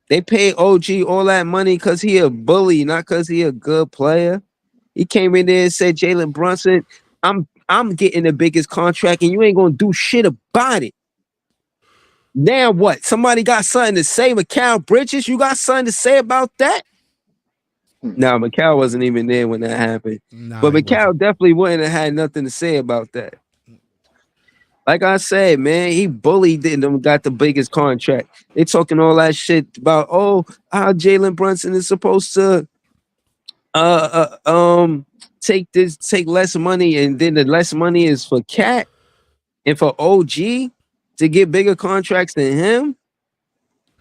[SPEAKER 3] They paid OG all that money because he a bully, not because he a good player. He came in there and said, Jalen Brunson, I'm getting the biggest contract and you ain't gonna do shit about it. Now what? Somebody got something to say? Mikal Bridges, you got something to say about that? No, Mikal wasn't even there when that happened.
[SPEAKER 6] Nah,
[SPEAKER 3] But
[SPEAKER 6] he wasn't.
[SPEAKER 3] Mikal definitely wouldn't have had nothing to say about that. Like I said, man, he bullied them, got the biggest contract. They talking all that shit about, oh, how Jalen Brunson is supposed to take less money, and then the less money is for Cat and for OG to get bigger contracts than him.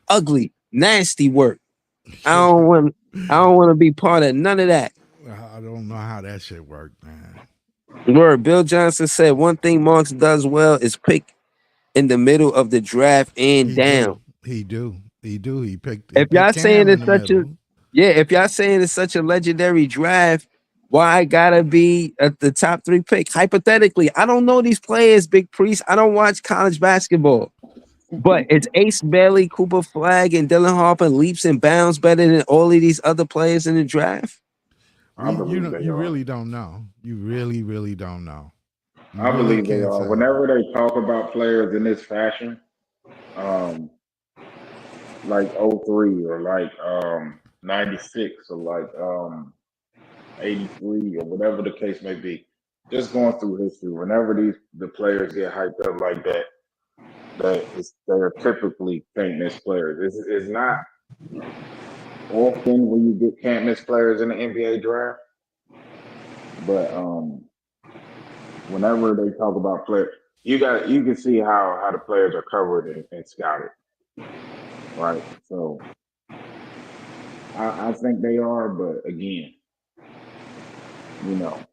[SPEAKER 3] Ugly, nasty work. I don't want. I don't want to be part of none of that.
[SPEAKER 6] I don't know how that shit worked, man.
[SPEAKER 3] Word. Bill Johnson said one thing Marks does well is pick in the middle of the draft and
[SPEAKER 6] He do.
[SPEAKER 3] down.
[SPEAKER 6] He do. He do. He
[SPEAKER 3] If
[SPEAKER 6] picked
[SPEAKER 3] y'all saying
[SPEAKER 6] Cam in
[SPEAKER 3] it's
[SPEAKER 6] the
[SPEAKER 3] such a
[SPEAKER 6] middle.
[SPEAKER 3] yeah, if y'all saying it's such a legendary draft, why I gotta be at the top 3 pick? Hypothetically, I don't know these players, Big Priest. I don't watch college basketball. But it's Ace Bailey, Cooper Flag, and Dylan Harper leaps and bounds better than all of these other players in the draft?
[SPEAKER 5] I believe they
[SPEAKER 6] You
[SPEAKER 5] are.
[SPEAKER 6] really don't know. You really don't know. You
[SPEAKER 5] I
[SPEAKER 6] really
[SPEAKER 5] believe they
[SPEAKER 6] can't
[SPEAKER 5] are.
[SPEAKER 6] say.
[SPEAKER 5] Whenever they talk about players in this fashion, um, like '03 or like '96 or like '83 or whatever the case may be, just going through history, whenever the players get hyped up like that, they're typically can't miss players. It's not often when you get can't miss players in the NBA draft, but whenever they talk about players, you can see how the players are covered and scouted, right? So I think they are, but again, you know,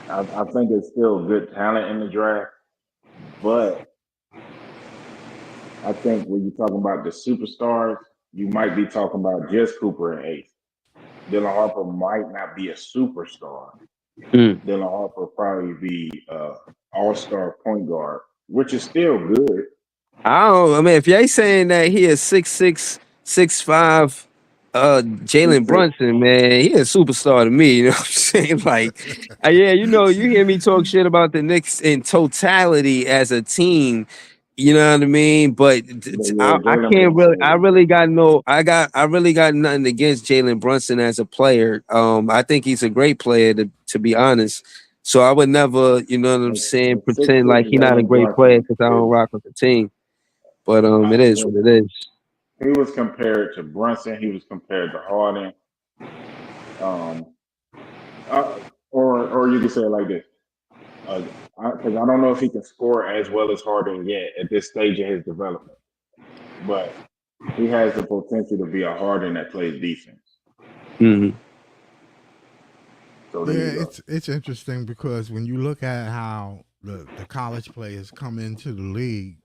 [SPEAKER 5] I think it's still good talent in the draft, but I think when you're talking about the superstars, you might be talking about just Cooper and Ace. Dylan Harper might not be a superstar.
[SPEAKER 3] Mm.
[SPEAKER 5] Dylan Harper probably be all-star point guard, which is still good.
[SPEAKER 3] I mean, if y'all saying that he is 6'6", 6'5",
[SPEAKER 5] Six
[SPEAKER 3] Jalen
[SPEAKER 5] six.
[SPEAKER 3] Brunson, man, he a superstar to me. You know what I'm saying? Like, yeah, you know, you hear me talk shit about the Knicks in totality as a team. You know what I mean? But
[SPEAKER 5] But yeah,
[SPEAKER 3] I
[SPEAKER 5] Jalen
[SPEAKER 3] can't really.
[SPEAKER 5] Brunson is
[SPEAKER 3] I really got nothing against Jalen Brunson as a player. I think he's a great player to be honest. So I would never, you know what I'm saying,
[SPEAKER 5] but six
[SPEAKER 3] pretend
[SPEAKER 5] six
[SPEAKER 3] like he's not a
[SPEAKER 5] Jalen
[SPEAKER 3] great player
[SPEAKER 5] Brunson
[SPEAKER 3] because I don't
[SPEAKER 5] is
[SPEAKER 3] rock with the team. But it is what
[SPEAKER 5] when
[SPEAKER 3] it is.
[SPEAKER 5] he was compared to Brunson, he was compared to Harden, um, uh, or you could say it like this, because I don't know if he can score as well as Harden yet at this stage of his development, but he has the potential to be a Harden that plays defense.
[SPEAKER 3] Hmm.
[SPEAKER 5] So there
[SPEAKER 6] Yeah,
[SPEAKER 5] you go.
[SPEAKER 6] it's interesting because when you look at how the college players come into the league,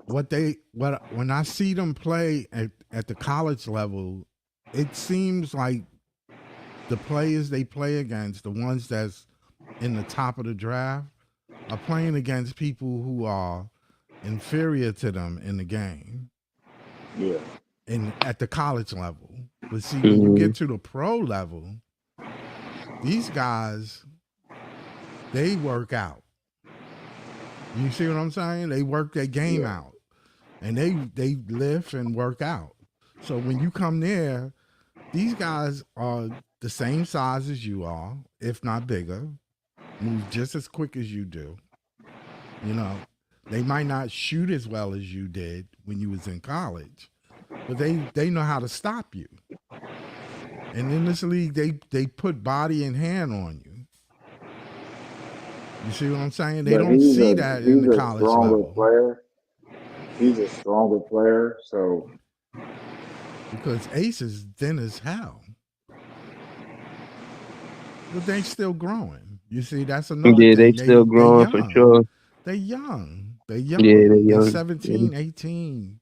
[SPEAKER 6] what when I see them play at the college level, it seems like the players they play against, the ones that's in the top of the draft, are playing against people who are inferior to them in the game
[SPEAKER 5] Yeah,
[SPEAKER 6] in at the college level. But see, when you
[SPEAKER 3] Hmm.
[SPEAKER 6] get to the pro level, these guys they work out. You see what I'm saying? They work their game
[SPEAKER 5] yeah.
[SPEAKER 6] out, and they lift and work out. So when you come there, these guys are the same size as you are, if not bigger, move just as quick as you do. You know, they might not shoot as well as you did when you was in college, but they know how to stop you. And in this league, they put body and hand on you. You see what I'm saying? They
[SPEAKER 5] But
[SPEAKER 6] don't see that in
[SPEAKER 5] he's
[SPEAKER 6] the
[SPEAKER 5] a
[SPEAKER 6] college
[SPEAKER 5] stronger
[SPEAKER 6] level
[SPEAKER 5] player. He's a stronger player. So
[SPEAKER 6] because Ace is thin as hell, but they still growing. You see, that's another
[SPEAKER 3] Yeah, they
[SPEAKER 6] thing.
[SPEAKER 3] still
[SPEAKER 6] They
[SPEAKER 3] growing for
[SPEAKER 6] young.
[SPEAKER 3] sure.
[SPEAKER 6] They young. They
[SPEAKER 3] Yeah, they
[SPEAKER 6] young. They
[SPEAKER 3] young. Yeah.
[SPEAKER 6] 17, 18.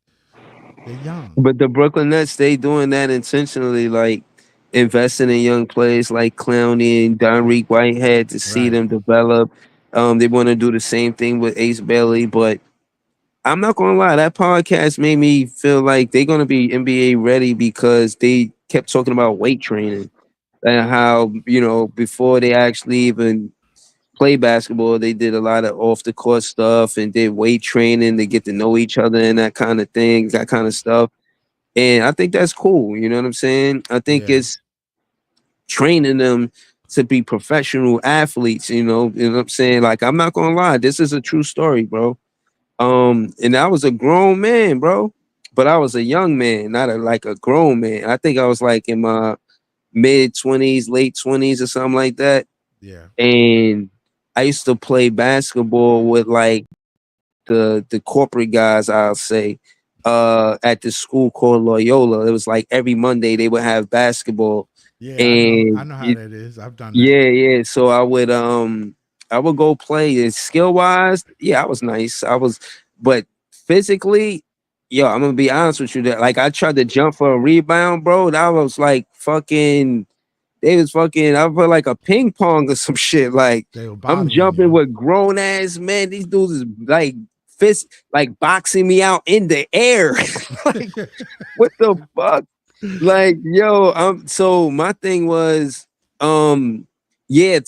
[SPEAKER 6] They young.
[SPEAKER 3] But the Brooklyn Nets, they doing that intentionally, like investing in young players like Clowney and Donreek Whitehead to see
[SPEAKER 6] Right.
[SPEAKER 3] them develop. They want to do the same thing with Ace Bailey, but I'm not gonna lie, that podcast made me feel like they're gonna be NBA ready because they kept talking about weight training and how, you know, before they actually even play basketball, they did a lot of off the court stuff and did weight training to get to know each other and that kind of thing, that kind of stuff. And I think that's cool. You know what I'm saying? I think
[SPEAKER 6] Yeah.
[SPEAKER 3] it's training them to be professional athletes. You know what I'm saying? Like, I'm not gonna lie, this is a true story, bro. And I was a grown man, bro, but I was a young man, not like a grown man. I think I was like in my mid 20s, late 20s, or something like that.
[SPEAKER 6] Yeah.
[SPEAKER 3] And I used to play basketball with like the corporate guys, I'll say, at this school called Loyola. It was like every Monday they would have basketball.
[SPEAKER 6] Yeah, I know. I
[SPEAKER 3] And
[SPEAKER 6] know how that is. I've done that.
[SPEAKER 3] yeah, yeah. So I would go play. And skill wise, yeah, I was nice. But physically, yo, I'm gonna be honest with you. That like I tried to jump for a rebound, bro. That was like fucking. They was fucking. I felt like a ping pong or some shit. Like
[SPEAKER 6] They were
[SPEAKER 3] I'm
[SPEAKER 6] bodying
[SPEAKER 3] jumping
[SPEAKER 6] you.
[SPEAKER 3] with grown ass men. These dudes is like fist, like boxing me out in the air. Like, what the fuck? Like, yo, so my thing was, yeah,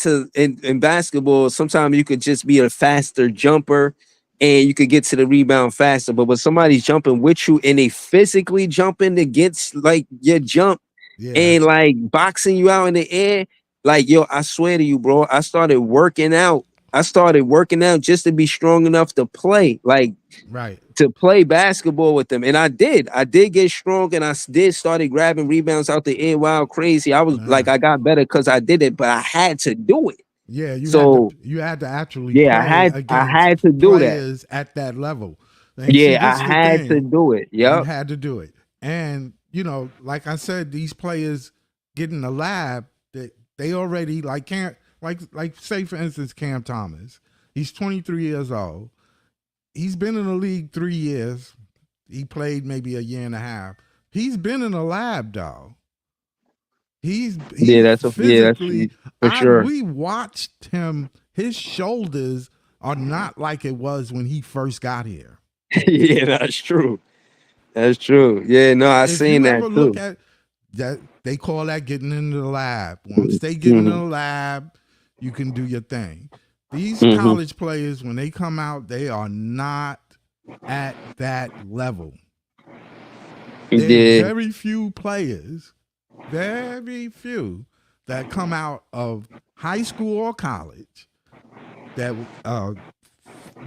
[SPEAKER 3] in basketball, sometimes you could just be a faster jumper and you could get to the rebound faster. But when somebody's jumping with you and they physically jumping against like your jump
[SPEAKER 6] Yeah.
[SPEAKER 3] and like boxing you out in the air, like, yo, I swear to you, bro, I started working out. I started working out just to be strong enough to play. Like,
[SPEAKER 6] Right.
[SPEAKER 3] to play basketball with them. And I did. I did get strong and I did started grabbing rebounds out the air wild crazy. I was
[SPEAKER 6] Uh,
[SPEAKER 3] like, I got better because I did it, but I had to do it.
[SPEAKER 6] yeah,
[SPEAKER 3] So
[SPEAKER 6] you had to actually
[SPEAKER 3] yeah,
[SPEAKER 6] play
[SPEAKER 3] I
[SPEAKER 6] against
[SPEAKER 3] had to do that.
[SPEAKER 6] players at that level. And see,
[SPEAKER 3] Yeah,
[SPEAKER 6] this is
[SPEAKER 3] I
[SPEAKER 6] the
[SPEAKER 3] had to
[SPEAKER 6] thing.
[SPEAKER 3] do it.
[SPEAKER 6] You
[SPEAKER 3] Yep.
[SPEAKER 6] had to do it. And, like I said, these players get in the lab that they already like say for instance Cam Thomas. He's 23 years old. He's been in the league 3 years. He played maybe a year and a half. He's been in the lab, dog.
[SPEAKER 3] Yeah,
[SPEAKER 6] He's
[SPEAKER 3] that's
[SPEAKER 6] physically.
[SPEAKER 3] for sure.
[SPEAKER 6] We watched him. His shoulders are not like it was when he first got here.
[SPEAKER 3] Yeah, that's true. That's true. Yeah, no, I
[SPEAKER 6] If
[SPEAKER 3] seen
[SPEAKER 6] you
[SPEAKER 3] that
[SPEAKER 6] ever look
[SPEAKER 3] too.
[SPEAKER 6] at that, they call that getting into the lab. Once they get into
[SPEAKER 3] Hmm.
[SPEAKER 6] the lab, you can do your thing. These
[SPEAKER 3] Hmm.
[SPEAKER 6] college players, when they come out, they are not at that level. There's
[SPEAKER 3] Yeah.
[SPEAKER 6] very few that come out of high school or college that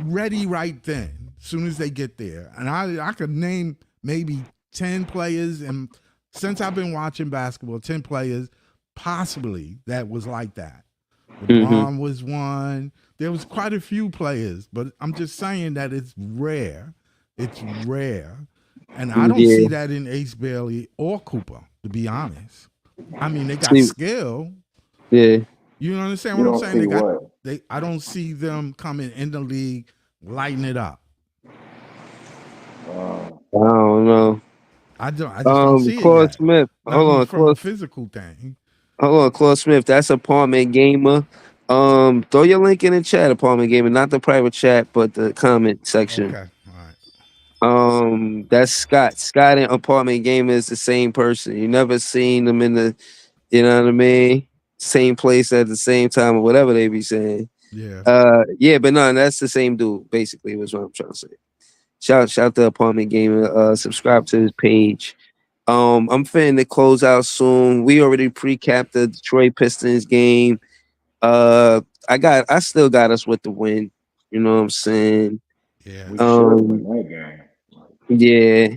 [SPEAKER 6] ready right then, as soon as they get there. And I could name maybe 10 players, and since I've been watching basketball, 10 players possibly that was like that.
[SPEAKER 3] Hmm.
[SPEAKER 6] LeBron was one. There was quite a few players, but I'm just saying that it's rare. It's rare. And I don't
[SPEAKER 3] Yeah.
[SPEAKER 6] see that in Ace Bailey or Cooper, to be honest. I mean, they got
[SPEAKER 3] See,
[SPEAKER 6] skill.
[SPEAKER 3] yeah.
[SPEAKER 6] You understand
[SPEAKER 5] You
[SPEAKER 6] what I'm
[SPEAKER 5] don't
[SPEAKER 6] saying?
[SPEAKER 5] see what?
[SPEAKER 6] I don't see them coming in the league lighting it up.
[SPEAKER 5] Uh,
[SPEAKER 3] I don't know.
[SPEAKER 6] I just don't see it
[SPEAKER 3] Claude
[SPEAKER 6] yet.
[SPEAKER 3] Smith.
[SPEAKER 6] I
[SPEAKER 3] Hold
[SPEAKER 6] mean,
[SPEAKER 3] on,
[SPEAKER 6] from a
[SPEAKER 3] Claude.
[SPEAKER 6] physical thing.
[SPEAKER 3] Hold on, Claude Smith. That's apartment gamer. Throw your link in the chat, apartment gamer, not the private chat, but the comment section.
[SPEAKER 6] Okay. All right.
[SPEAKER 3] That's Scott. Scott and apartment gamer is the same person. You never seen them in the, you know what I mean, same place at the same time or whatever they be saying.
[SPEAKER 6] Yeah.
[SPEAKER 3] Yeah, but no, that's the same dude. Basically, was what I'm trying to say. Shout to apartment gamer. Subscribe to his page. I'm finna close out soon. We already pre-capped the Detroit Pistons game. Uh, I still got us with the win. You know what I'm saying?
[SPEAKER 6] Yeah.
[SPEAKER 5] we should win
[SPEAKER 3] Um,
[SPEAKER 5] that game.
[SPEAKER 3] yeah,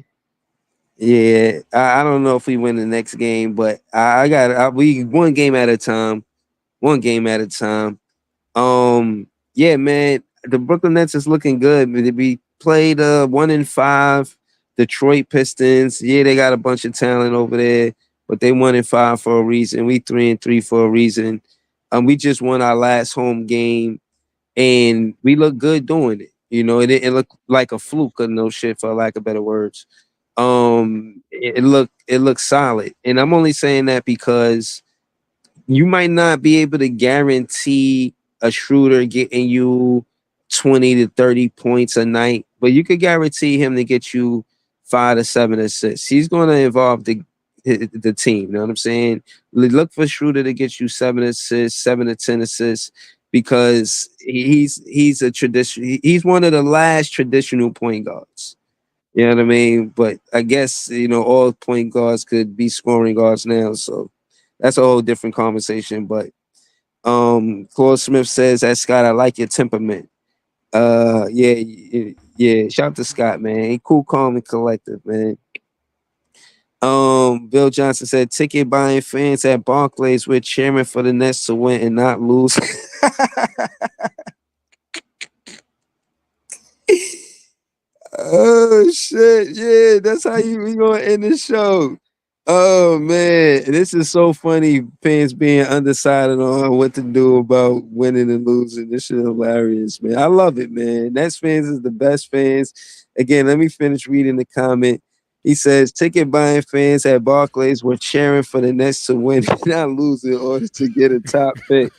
[SPEAKER 3] yeah. I don't know if we win the next game, but we one game at a time. One game at a time. Yeah, man. The Brooklyn Nets is looking good. We played 1-5. Detroit Pistons. Yeah, they got a bunch of talent over there, but they 1-5 for a reason. We 3-3 for a reason. We just won our last home game, and we look good doing it. You know, it looked like a fluke or no shit, for lack of better words. It looked solid, and I'm only saying that because you might not be able to guarantee a Schroeder getting you 20 to 30 points a night, but you could guarantee him to get you 5 to 7 assists. He's going to involve the team. You know what I'm saying? Look for Schroeder to get you 7 assists, 7 to 10 assists, because he's a tradition. He's one of the last traditional point guards. You know what I mean? But I guess, all point guards could be scoring guards now. So that's a whole different conversation. But Claude Smith says that, Scott, I like your temperament. Yeah. Shout out to Scott, man. He cool, calm, and collective, man. Bill Johnson said ticket buying fans at Barclays, we're cheering for the Nets to win and not lose. Oh shit! Yeah, that's how we gonna end the show. Oh man, this is so funny. Fans being undecided on what to do about winning and losing. This shit hilarious, man. I love it, man. Nets fans is the best fans. Again, let me finish reading the comment. He says, "Ticket buying fans at Barclays were cheering for the Nets to win, not lose, in order to get a top pick."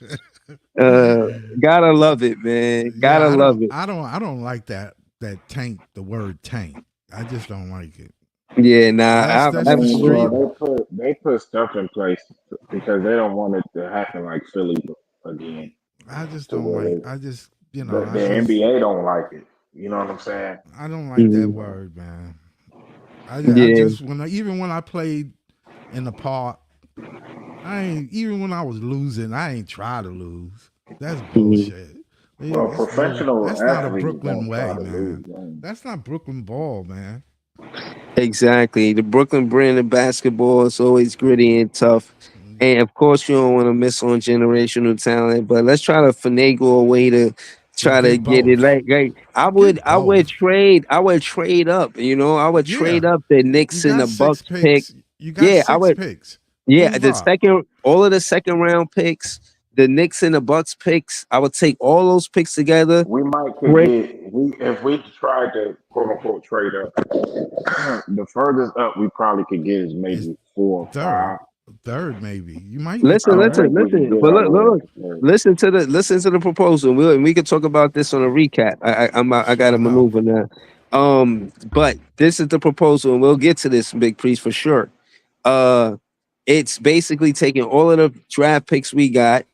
[SPEAKER 3] Uh, Gotta love it, man. Gotta
[SPEAKER 6] Yeah,
[SPEAKER 3] love it.
[SPEAKER 6] I don't like that. that tank the word tank. I just don't like it.
[SPEAKER 3] Yeah, nah,
[SPEAKER 5] I
[SPEAKER 6] That's the
[SPEAKER 5] mean,
[SPEAKER 6] street.
[SPEAKER 5] well, they put stuff in place because they don't want it to happen like Philly again,
[SPEAKER 6] I just
[SPEAKER 5] to
[SPEAKER 6] don't
[SPEAKER 5] where
[SPEAKER 6] like. I just
[SPEAKER 5] the NBA don't like it. You know what I'm saying?
[SPEAKER 6] I don't like that
[SPEAKER 3] mhm.
[SPEAKER 6] word, man. I
[SPEAKER 3] Yeah,
[SPEAKER 6] just even when I played in the park, I ain't even when I was losing, I ain't try to lose. That's
[SPEAKER 3] mhm.
[SPEAKER 6] bullshit.
[SPEAKER 5] Well,
[SPEAKER 6] It's no,
[SPEAKER 5] professional
[SPEAKER 6] that's not a
[SPEAKER 5] athletes
[SPEAKER 6] Brooklyn
[SPEAKER 5] don't try
[SPEAKER 6] way,
[SPEAKER 5] to lose
[SPEAKER 6] man.
[SPEAKER 5] games.
[SPEAKER 6] That's not Brooklyn ball, man.
[SPEAKER 3] Exactly. The Brooklyn brand of basketball is always gritty and tough. And of course, you don't want to miss on generational talent, but let's try to finagle a way to
[SPEAKER 6] To
[SPEAKER 3] try to
[SPEAKER 6] get
[SPEAKER 3] get it.
[SPEAKER 6] both.
[SPEAKER 3] Like
[SPEAKER 6] Get
[SPEAKER 3] I would
[SPEAKER 6] both.
[SPEAKER 3] trade, I would trade up. I would
[SPEAKER 6] Yeah.
[SPEAKER 3] trade up the
[SPEAKER 6] You
[SPEAKER 3] Knicks and
[SPEAKER 6] got
[SPEAKER 3] the
[SPEAKER 6] six
[SPEAKER 3] Bucks pick.
[SPEAKER 6] picks. You got
[SPEAKER 3] Yeah, I
[SPEAKER 6] six
[SPEAKER 3] would.
[SPEAKER 6] picks.
[SPEAKER 3] Yeah,
[SPEAKER 6] Move
[SPEAKER 3] the
[SPEAKER 6] up.
[SPEAKER 3] second, all of the second round picks, the Knicks and the Bucks picks. I would take all those picks together.
[SPEAKER 5] We might could
[SPEAKER 3] Great.
[SPEAKER 5] get we if we tried to quote unquote trade up. The furthest up we probably could get is
[SPEAKER 6] It's
[SPEAKER 5] maybe 4 or 5.
[SPEAKER 6] third. Third, maybe. You might get
[SPEAKER 5] I
[SPEAKER 3] Listen,
[SPEAKER 5] don't
[SPEAKER 6] third.
[SPEAKER 5] think we could
[SPEAKER 3] listen.
[SPEAKER 5] get
[SPEAKER 3] But
[SPEAKER 5] all the way up
[SPEAKER 3] look,
[SPEAKER 5] to third.
[SPEAKER 3] listen to the proposal. We can talk about this on a recap. I got to
[SPEAKER 6] Shut up.
[SPEAKER 3] maneuver now. But this is the proposal, and we'll get to this, Big Priest, for sure. Uh, it's basically taking all of the draft picks we got,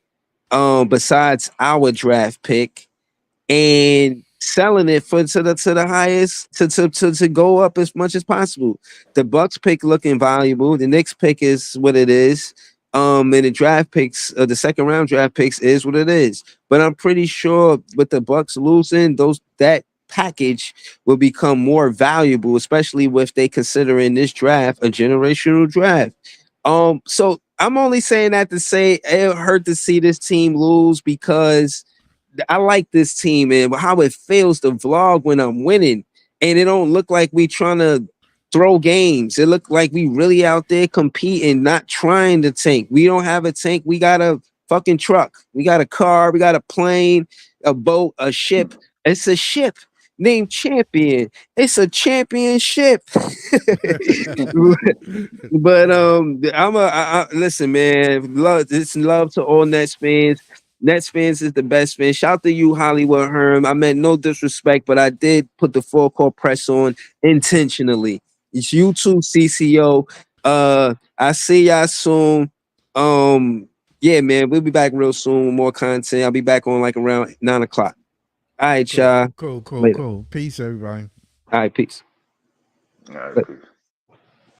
[SPEAKER 3] besides our draft pick, and selling it for to the highest to go up as much as possible. The Bucks pick looking valuable. The Knicks pick is what it is. And the draft picks, the second round draft picks is what it is. But I'm pretty sure with the Bucks losing, that package will become more valuable, especially with they considering this draft a generational draft. So I'm only saying that to say it hurt to see this team lose because I like this team and how it feels to vlog when I'm winning. And it don't look like we trying to throw games. It look like we really out there competing, not trying to tank. We don't have a tank. We got a fucking truck. We got a car. We got a plane, a boat, a ship. It's a ship named Champion. It's a championship. But listen, man. Love to all Nets fans. Nets fans is the best fan. Shout to you, Hollywood Herm. I meant no disrespect, but I did put the full court press on intentionally. It's you too, CCO. I see y'all soon. Yeah, man, we'll be back real soon with more content. I'll be back on like around 9 o'clock. All right,
[SPEAKER 6] Cool,
[SPEAKER 3] y'all.
[SPEAKER 6] cool, cool,
[SPEAKER 3] Later.
[SPEAKER 6] cool. Peace, everybody.
[SPEAKER 3] All right, peace.
[SPEAKER 5] All right, peace.